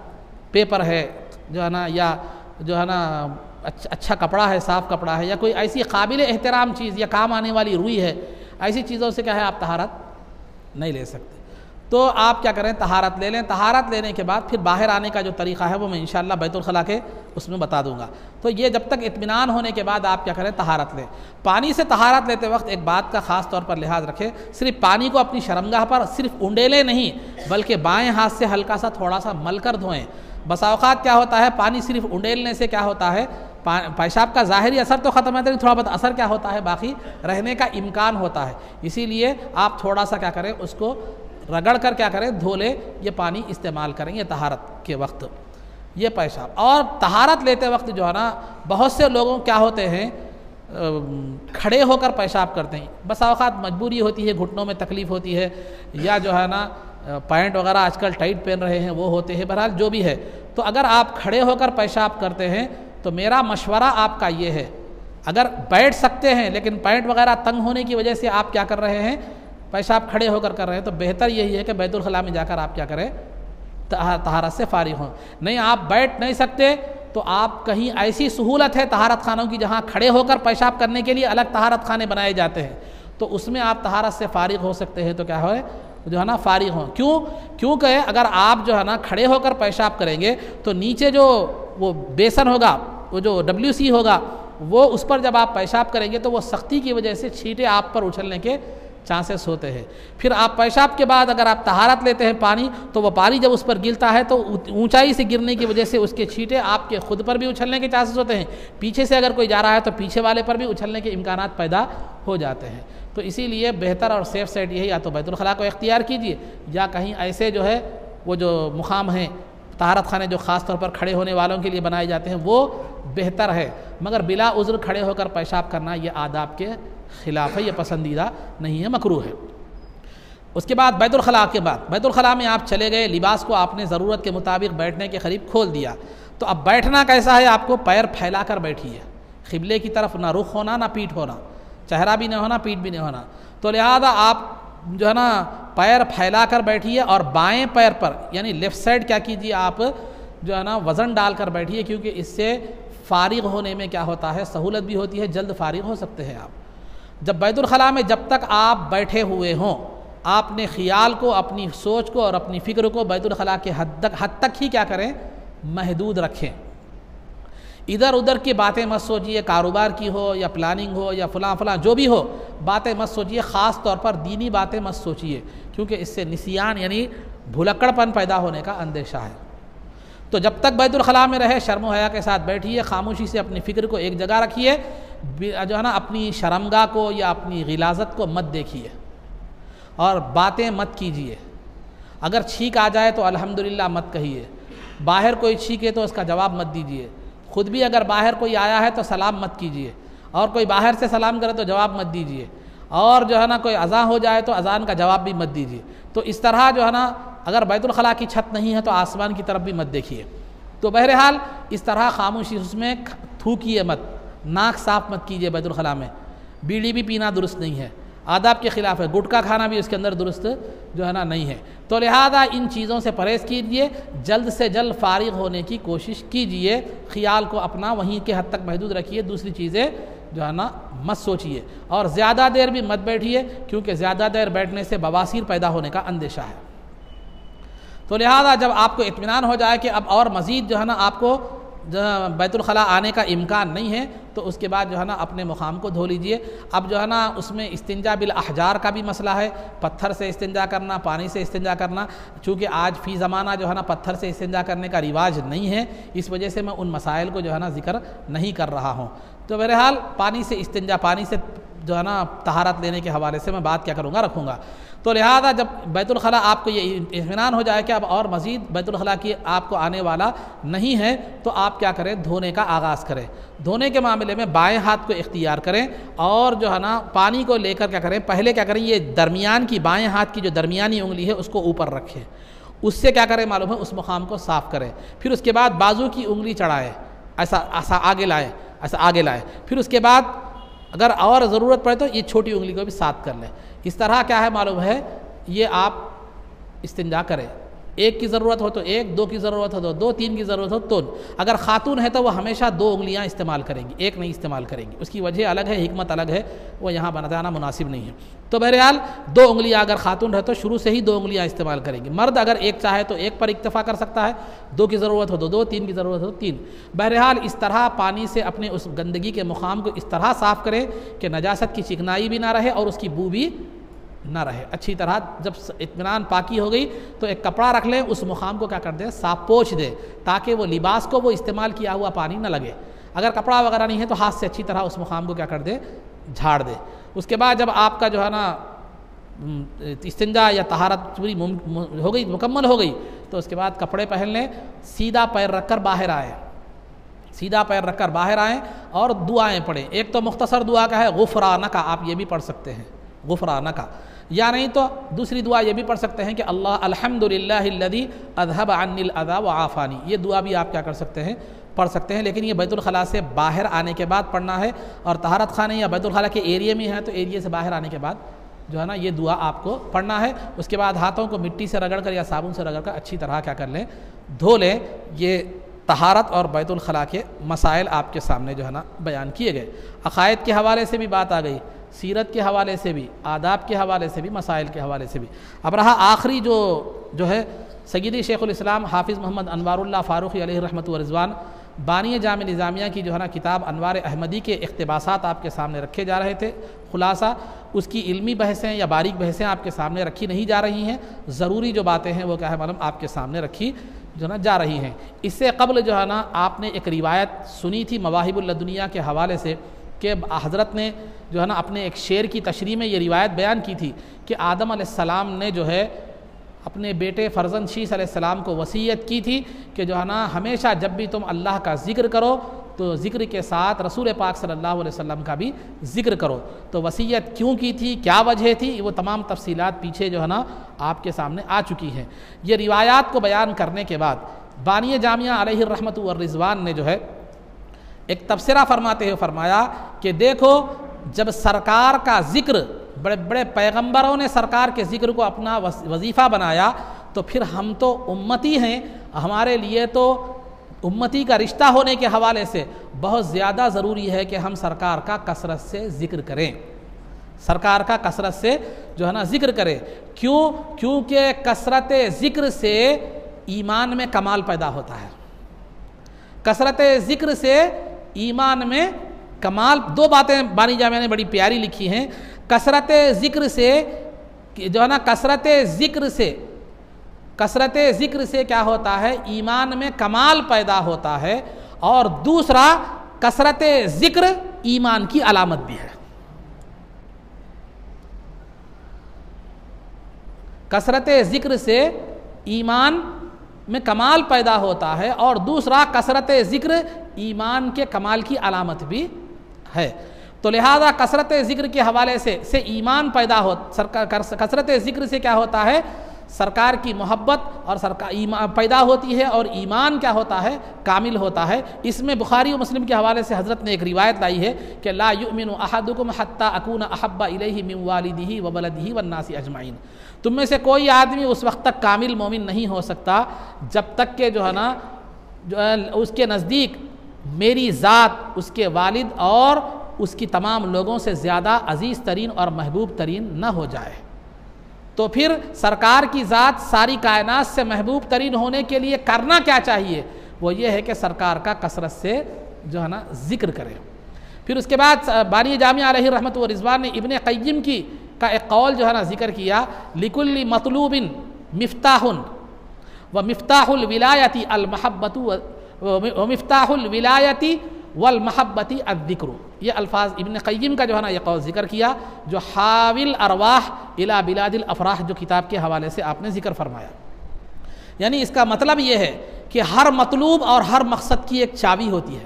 پیپر ہے جو ہے نا، یا جو ہے نا اچھا کپڑا ہے، صاف کپڑا ہے، یا کوئی ایسی قابل احترام چیز یا کام آنے والی روئی ہے، ایسی چیزوں سے کیا ہے آپ طہارت نہیں لے سکتے۔ تو آپ کیا کریں، طہارت لے لیں۔ طہارت لینے کے بعد پھر باہر آنے کا جو طریقہ ہے وہ میں انشاءاللہ بیت الخلاء کے اس میں بتا دوں گا۔ تو یہ جب تک اطمینان ہونے کے بعد آپ کیا کریں، طہارت لیں۔ پانی سے طہارت لیتے وقت ایک بات کا خاص طور پر لحاظ رکھیں، صرف پانی کو اپنی شرمگاہ پر صرف انڈیلیں نہیں، بلکہ بائیں ہاتھ سے ہلکا سا تھوڑا سا مل کر دھوئیں۔ بسا اوقات کیا ہوتا ہے، پانی صرف انڈیلنے سے کیا ہوتا ہے، پیشاب کا ظاہری اثر تو ختم ہوتا ہے، تھوڑا بہت اثر کیا ہوتا ہے، باقی رہنے کا امکان ہوتا ہے۔ اسی لیے آپ تھوڑا سا کیا کریں، اس کو رگڑ کر کیا کریں، دھو لیں، یہ پانی استعمال کریں یہ طہارت کے وقت، یہ پیشاب۔ اور طہارت لیتے وقت جو ہے نا، بہت سے لوگوں کیا ہوتے ہیں، کھڑے ہو کر پیشاب کرتے ہیں۔ بس اوقات مجبوری ہوتی ہے، گھٹنوں میں تکلیف ہوتی ہے، یا جو ہے نا پینٹ وغیرہ آج کل ٹائٹ پہن رہے ہیں وہ ہوتے ہیں، بہرحال جو بھی ہے۔ تو اگر آپ کھڑے ہو کر پیشاب کرتے ہیں تو میرا مشورہ آپ کا یہ ہے، اگر بیٹھ سکتے ہیں لیکن پینٹ وغیرہ تنگ ہونے کی وجہ سے آپ کیا کر رہے ہیں، پیشاب کھڑے ہو کر رہے ہیں، تو بہتر یہی ہے کہ بیت الخلاء میں جا کر آپ کیا کریں، طہارت سے فارغ ہوں۔ نہیں آپ بیٹھ نہیں سکتے تو آپ کہیں ایسی سہولت ہے طہارت خانوں کی جہاں کھڑے ہو کر پیشاب کرنے کے لیے الگ طہارت خانے بنائے جاتے ہیں، تو اس میں آپ طہارت سے فارغ ہو سکتے ہیں، تو کیا ہے جو ہے نا فارغ ہوں۔ کیونکہ اگر آپ جو ہے نا کھڑے ہو کر پیشاب کریں گے تو نیچے جو وہ بیسن ہوگا، وہ جو WC ہوگا، وہ اس پر جب آپ پیشاب کریں گے تو وہ سختی کی وجہ سے چھینٹے آپ پر اچھلنے کے چانسز ہوتے ہیں۔ پھر آپ پیشاب کے بعد اگر آپ طہارت لیتے ہیں پانی، تو وہ پانی جب اس پر گرتا ہے تو اونچائی سے گرنے کی وجہ سے اس کے چھینٹے آپ کے خود پر بھی اچھلنے کے چانسز ہوتے ہیں، پیچھے سے اگر کوئی جا رہا ہے تو پیچھے والے پر بھی اچھلنے کے امکانات پیدا ہو جاتے ہیں۔ تو اسی لیے بہتر اور سیف سائڈ یہی، یا تو بیت الخلاء کو اختیار کیجیے، یا کہیں ایسے جو ہے وہ جو مقام ہیں طہارت خانے جو خاص طور پر کھڑے ہونے والوں کے لیے بنائے جاتے ہیں وہ بہتر ہے، مگر بلا عذر کھڑے ہو کر پیشاب کرنا یہ آداب کے خلاف ہے، یہ پسندیدہ نہیں ہے، مکروہ ہے۔ اس کے بعد بیت الخلاء میں آپ چلے گئے، لباس کو آپ نے ضرورت کے مطابق بیٹھنے کے قریب کھول دیا، تو اب بیٹھنا کیسا ہے، آپ کو پیر پھیلا کر بیٹھیے، قبلے کی طرف نہ رخ ہونا نہ پیٹھ ہونا، چہرہ بھی نہ ہونا پیٹھ بھی نہ ہونا۔ تو لہذا آپ جو ہے نا پیر پھیلا کر بیٹھیے، اور بائیں پیر پر یعنی لیفٹ سائڈ کیا کیجیے، آپ جو ہے نا وزن ڈال کر بیٹھیے، کیونکہ اس سے فارغ ہونے میں کیا ہوتا ہے، سہولت بھی ہوتی ہے، جلد فارغ ہو سکتے ہیں آپ۔ جب بیت الخلاء میں جب تک آپ بیٹھے ہوئے ہوں، آپ نے خیال کو، اپنی سوچ کو اور اپنی فکر کو بیت الخلاء کے حد تک ہی کیا کریں، محدود رکھیں۔ ادھر ادھر کی باتیں مت سوچیے، کاروبار کی ہو یا پلاننگ ہو یا فلاں جو بھی ہو، باتیں مت سوچیے، خاص طور پر دینی باتیں مت سوچیے، کیونکہ اس سے نسیان یعنی بھلکڑ پن پیدا ہونے کا اندیشہ ہے۔ تو جب تک بیت الخلاء میں رہے شرم و حیا کے ساتھ بیٹھیے، خاموشی سے اپنی فکر کو ایک جگہ رکھیے، جو ہے نا اپنی شرمگاہ کو یا اپنی غلاظت کو مت دیکھیے، اور باتیں مت کیجیے۔ اگر چھینک آ جائے تو الحمدللہ مت کہیے، باہر کوئی چھینکے تو اس کا جواب مت دیجیے، خود بھی اگر باہر کوئی آیا ہے تو سلام مت کیجیے، اور کوئی باہر سے سلام کرے تو جواب مت دیجیے، اور جو ہے نا کوئی اذان ہو جائے تو اذان کا جواب بھی مت دیجیے۔ تو اس طرح جو ہے نا اگر بیت الخلاء کی چھت نہیں ہے تو آسمان کی طرف بھی مت دیکھیے۔ تو بہرحال اس طرح خاموشی، اس میں تھوکیے مت، ناک صاف مت کیجیے بیت الخلاء میں، بیڑی بھی پینا درست نہیں ہے، آداب کے خلاف ہے، گٹکا کھانا بھی اس کے اندر درست جو ہے نا نہیں ہے۔ تو لہذا ان چیزوں سے پرہیز کیجیے، جلد سے جلد فارغ ہونے کی کوشش کیجیے، خیال کو اپنا وہیں کے حد تک محدود رکھیے، دوسری چیزیں جو ہے نا مت سوچیے، اور زیادہ دیر بھی مت بیٹھیے، کیونکہ زیادہ دیر بیٹھنے سے بواسیر پیدا ہونے کا اندیشہ ہے۔ تو لہذا جب آپ کو اطمینان ہو جائے کہ اب اور مزید جو ہے نا آپ کو بیت الخلاء آنے کا امکان نہیں ہے، تو اس کے بعد جو ہے نا اپنے مقام کو دھو لیجئے۔ اب جو ہے نا اس میں استنجا بالاحجار کا بھی مسئلہ ہے، پتھر سے استنجا کرنا، پانی سے استنجا کرنا، چونکہ آج فی زمانہ جو ہے نا پتھر سے استنجا کرنے کا رواج نہیں ہے، اس وجہ سے میں ان مسائل کو جو ہے نا ذکر نہیں کر رہا ہوں۔ تو بہرحال پانی سے استنجا، پانی سے جو ہے نا طہارت لینے کے حوالے سے میں بات کیا کروں گا، رکھوں گا۔ تو لہذا جب بیت الخلاء آپ کو یہ اطمینان ہو جائے کہ اب اور مزید بیت الخلاء کی آپ کو آنے والا نہیں ہے، تو آپ کیا کریں، دھونے کا آغاز کریں۔ دھونے کے معاملے میں بائیں ہاتھ کو اختیار کریں اور جو ہے نا پانی کو لے کر کیا کریں، پہلے کیا کریں، یہ درمیان کی بائیں ہاتھ کی جو درمیانی انگلی ہے اس کو اوپر رکھیں، اس سے کیا کریں معلوم ہے، اس مقام کو صاف کریں۔ پھر اس کے بعد بازو کی انگلی چڑھائیں، ایسا آگے لائیں، پھر اس کے بعد اگر اور ضرورت پڑے تو یہ چھوٹی انگلی کو بھی ساتھ کر لیں۔ اس طرح کیا ہے معلوم ہے، یہ آپ استنجا کریں، ایک کی ضرورت ہو تو ایک، دو کی ضرورت ہو تو دو، تین کی ضرورت ہو تو اگر خاتون ہے تو وہ ہمیشہ دو انگلیاں استعمال کریں گی، ایک نہیں استعمال کریں گی، اس کی وجہ الگ ہے، حکمت الگ ہے، وہ یہاں بتانا مناسب نہیں ہے۔ تو بہرحال دو انگلیاں اگر خاتون ہے تو شروع سے ہی دو انگلیاں استعمال کریں گی۔ مرد اگر ایک چاہے تو ایک پر اکتفا کر سکتا ہے، دو کی ضرورت ہو تو دو، تین کی ضرورت ہو تو تین۔ بہرحال اس طرح پانی سے اپنے اس گندگی کے مقام کو اس طرح صاف کریں کہ نجاست کی چکنائی بھی نہ رہے اور اس کی بو بھی نہ رہے۔ اچھی طرح جب اطمینان پاکی ہو گئی تو ایک کپڑا رکھ لیں، اس مقام کو کیا کر دیں، صاف پوچھ دیں، تاکہ وہ لباس کو وہ استعمال کیا ہوا پانی نہ لگے۔ اگر کپڑا وغیرہ نہیں ہے تو ہاتھ سے اچھی طرح اس مقام کو کیا کر دیں، جھاڑ دیں۔ اس کے بعد جب آپ کا جو ہے نا استنجا یا طہارت پوری ہو گئی، مکمل ہو گئی، تو اس کے بعد کپڑے پہن لیں، سیدھا پیر رکھ کر باہر آئیں، اور دعائیں پڑھیں۔ ایک تو مختصر دعا کا ہے غفرانک، آپ یہ بھی پڑھ سکتے ہیں غفرانک، یا نہیں تو دوسری دعا یہ بھی پڑھ سکتے ہیں کہ اللہ الحمدللہ الذی اذھب عنی الاذی وعافانی، یہ دعا بھی آپ کیا کر سکتے ہیں، پڑھ سکتے ہیں، لیکن یہ بیت الخلاء سے باہر آنے کے بعد پڑھنا ہے، اور طہارت خانے یا بیت الخلاء کے ایریے میں ہے تو ایریے سے باہر آنے کے بعد جو ہے نا یہ دعا آپ کو پڑھنا ہے۔ اس کے بعد ہاتھوں کو مٹی سے رگڑ کر یا صابن سے رگڑ کر اچھی طرح کیا کر لیں، دھو لیں۔ یہ طہارت اور بیت الخلاء کے مسائل آپ کے سامنے جو ہے نا بیان کیے گئے۔ عقائد کے حوالے سے بھی بات آ گئی، سیرت کے حوالے سے بھی، آداب کے حوالے سے بھی، مسائل کے حوالے سے بھی۔ اب رہا آخری جو ہے سیدی شیخ الاسلام حافظ محمد انوار اللہ فاروقی علیہ رحمۃ و رضوان، بانی جامع نظامیہ کی جو ہے نا کتاب انوار احمدی کے اقتباسات آپ کے سامنے رکھے جا رہے تھے۔ خلاصہ اس کی علمی بحثیں یا باریک بحثیں آپ کے سامنے رکھی نہیں جا رہی ہیں، ضروری جو باتیں ہیں وہ کیا ہے معلوم آپ کے سامنے رکھی جو ہے نا جا رہی ہیں۔ اس سے قبل جو ہے نا آپ نے ایک روایت سنی تھی مواہب اللدنیہ کے حوالے سے، کہ حضرت نے جو ہے نا اپنے ایک شعر کی تشریح میں یہ روایت بیان کی تھی کہ آدم علیہ السلام نے جو ہے اپنے بیٹے فرزند شیث علیہ السلام کو وصیت کی تھی کہ جو ہے نا ہمیشہ جب بھی تم اللہ کا ذکر کرو تو ذکر کے ساتھ رسول پاک صلی اللہ علیہ وسلم کا بھی ذکر کرو۔ تو وصیت کیوں کی تھی، کیا وجہ تھی، وہ تمام تفصیلات پیچھے جو ہے نا آپ کے سامنے آ چکی ہیں۔ یہ روایات کو بیان کرنے کے بعد بانی جامعہ علیہ الرحمۃ والرضوان نے جو ہے ایک تبصرہ فرماتے ہوئے فرمایا کہ دیکھو، جب سرکار کا ذکر، بڑے بڑے پیغمبروں نے سرکار کے ذکر کو اپنا وظیفہ بنایا، تو پھر ہم تو امتی ہیں، ہمارے لیے تو امتی کا رشتہ ہونے کے حوالے سے بہت زیادہ ضروری ہے کہ ہم سرکار کا کثرت سے ذکر کریں، سرکار کا کثرت سے جو ہے نا ذکر کریں۔ کیونکہ کثرت ذکر سے ایمان میں کمال پیدا ہوتا ہے، کثرت ذکر سے ایمان میں کمال۔ دو باتیں بانی جامعہ نے بڑی پیاری لکھی ہیں۔ کثرت ذکر سے جو ہے نا کثرت ذکر سے کیا ہوتا ہے، ایمان میں کمال پیدا ہوتا ہے، اور دوسرا کثرت ذکر ایمان کی علامت بھی ہے۔ کثرت ذکر سے ایمان میں کمال پیدا ہوتا ہے، اور دوسرا کثرت ذکر ایمان کے کمال کی علامت بھی ہے۔ تو لہذا کثرت ذکر کے حوالے سے ایمان پیدا ہو، کثرت ذکر سے کیا ہوتا ہے، سرکار کی محبت اور پیدا ہوتی ہے، اور ایمان کیا ہوتا ہے، کامل ہوتا ہے۔ اس میں بخاری و مسلم کے حوالے سے حضرت نے ایک روایت لائی ہے کہ لا یؤمن احدکم حتی اکون احب الیہ من والدہ وولدہ والناس اجمعین، تم میں سے کوئی آدمی اس وقت تک کامل مومن نہیں ہو سکتا جب تک کہ جو ہے نا اس کے نزدیک میری ذات، اس کے والد اور اس کی تمام لوگوں سے زیادہ عزیز ترین اور محبوب ترین نہ ہو جائے۔ تو پھر سرکار کی ذات ساری کائنات سے محبوب ترین ہونے کے لیے کرنا کیا چاہیے، وہ یہ ہے کہ سرکار کا کثرت سے جو ہے نا ذکر کرے۔ پھر اس کے بعد بانی جامعہ علیہ رحمۃ و رضوان نے ابن قیم کا ایک قول جو ہے نا ذکر کیا، لکل مطلوب مفتاح ومفتاح الولایت المحبت ومفتاح الولایت والمحبتی الذکر. یہ الفاظ ابن قیم کا جو ہے نا یہ قول ذکر کیا جو حاوی الارواح الی بلاد الافراح جو کتاب کے حوالے سے آپ نے ذکر فرمایا. یعنی اس کا مطلب یہ ہے کہ ہر مطلوب اور ہر مقصد کی ایک چابی ہوتی ہے.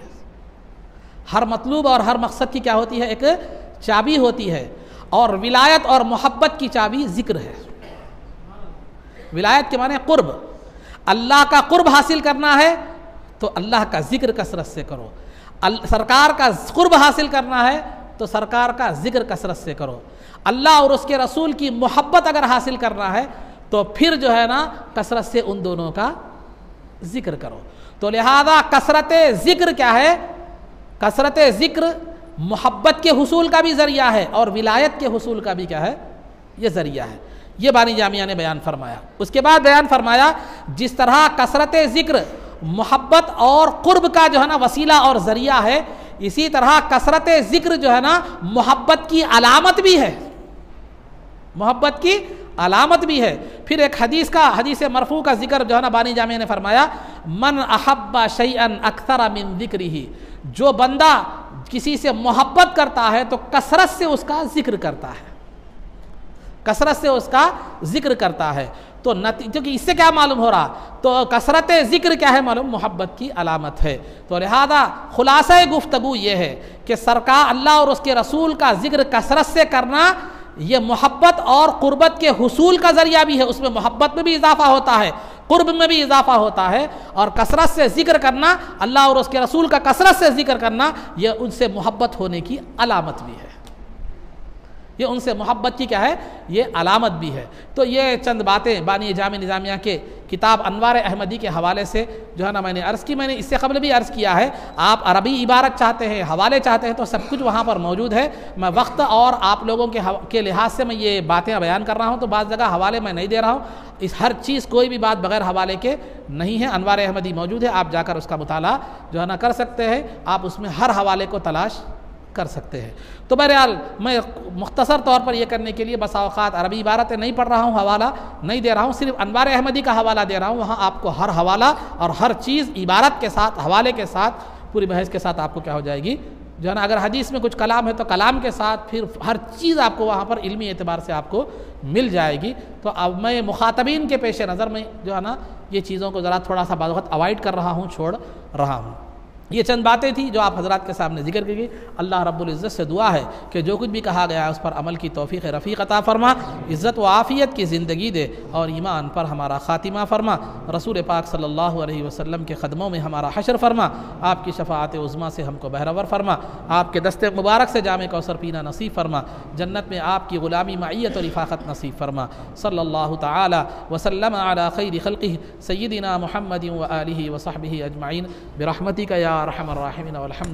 ہر مطلوب اور ہر مقصد کی کیا ہوتی ہے؟ ایک چابی ہوتی ہے. اور ولایت اور محبت کی چابی ذکر ہے. ولایت کے معنی قرب. اللہ کا قرب حاصل کرنا ہے تو اللہ کا ذکر کثرت سے کرو. سرکار کا قرب حاصل کرنا ہے تو سرکار کا ذکر کثرت سے کرو. اللہ اور اس کے رسول کی محبت اگر حاصل کرنا ہے تو پھر جو ہے نا کثرت سے ان دونوں کا ذکر کرو. تو لہذا کثرت ذکر کیا ہے؟ کثرت ذکر محبت کے حصول کا بھی ذریعہ ہے اور ولایت کے حصول کا بھی کیا ہے؟ یہ ذریعہ ہے. یہ بانی جامعہ نے بیان فرمایا. اس کے بعد بیان فرمایا جس طرح کثرت ذکر محبت اور قرب کا جو ہے نا وسیلہ اور ذریعہ ہے، اسی طرح کثرت ذکر جو ہے نا محبت کی علامت بھی ہے. محبت کی علامت بھی ہے. پھر ایک حدیث مرفوع کا ذکر جو ہے نا بانی جامعہ نے فرمایا من احب شیئا اکثر من ذکرہ، جو بندہ کسی سے محبت کرتا ہے تو کثرت سے اس کا ذکر کرتا ہے. کثرت سے اس کا ذکر کرتا ہے. تو کیونکہ اس سے کیا معلوم ہو رہا؟ تو کثرت ذکر کیا ہے معلوم؟ محبت کی علامت ہے. تو لہذا خلاصہ گفتگو یہ ہے کہ سرکار اللہ اور اس کے رسول کا ذکر کثرت سے کرنا یہ محبت اور قربت کے حصول کا ذریعہ بھی ہے. اس میں محبت میں بھی اضافہ ہوتا ہے، قرب میں بھی اضافہ ہوتا ہے. اور کثرت سے ذکر کرنا، اللہ اور اس کے رسول کا کثرت سے ذکر کرنا، یہ ان سے محبت ہونے کی علامت بھی ہے. یہ ان سے محبت کی کیا ہے؟ یہ علامت بھی ہے. تو یہ چند باتیں بانی جامع نظامیہ کے کتاب انوار احمدی کے حوالے سے جو ہے نا میں نے عرض کی. میں نے اس سے قبل بھی عرض کیا ہے، آپ عربی عبارت چاہتے ہیں، حوالے چاہتے ہیں تو سب کچھ وہاں پر موجود ہے. میں وقت اور آپ لوگوں کے لحاظ سے میں یہ باتیں بیان کر رہا ہوں تو بعض جگہ حوالے میں نہیں دے رہا ہوں. اس ہر چیز کوئی بھی بات بغیر حوالے کے نہیں ہے. انوار احمدی موجود ہے، آپ جا کر اس کا مطالعہ جو ہے نا کر سکتے ہیں. آپ اس میں ہر حوالے کو تلاش کر سکتے ہیں. تو بہرحال میں مختصر طور پر یہ کرنے کے لیے بس اوقات عربی عبارتیں نہیں پڑھ رہا ہوں، حوالہ نہیں دے رہا ہوں، صرف انوار احمدی کا حوالہ دے رہا ہوں. وہاں آپ کو ہر حوالہ اور ہر چیز عبارت کے ساتھ، حوالے کے ساتھ، پوری بحث کے ساتھ آپ کو کیا ہو جائے گی جو ہے نا. اگر حدیث میں کچھ کلام ہے تو کلام کے ساتھ پھر ہر چیز آپ کو وہاں پر علمی اعتبار سے آپ کو مل جائے گی. تو اب میں مخاطبین کے پیش نظر میں جو ہے نا یہ چیزوں کو ذرا تھوڑا سا بعض وقت اوائڈ کر رہا ہوں، چھوڑ رہا ہوں. یہ چند باتیں تھیں جو آپ حضرات کے سامنے ذکر کی گئی. اللہ رب العزت سے دعا ہے کہ جو کچھ بھی کہا گیا ہے اس پر عمل کی توفیق رفیق عطا فرما، عزت و عافیت کی زندگی دے اور ایمان پر ہمارا خاتمہ فرما. رسول پاک صلی اللہ علیہ وسلم کے قدموں میں ہمارا حشر فرما. آپ کی شفاعت عظمیٰ سے ہم کو بہرور فرما. آپ کے دست مبارک سے جام کوثر پینا نصیب فرما. جنت میں آپ کی غلامی معیت و رفاقت نصیب فرما. صلی اللہ تعالی وسلم علی خیر خلقہ سیدنا محمد و آلہ و صحبہ اجمعین برحمتک یا ارحم الراحمین والحمد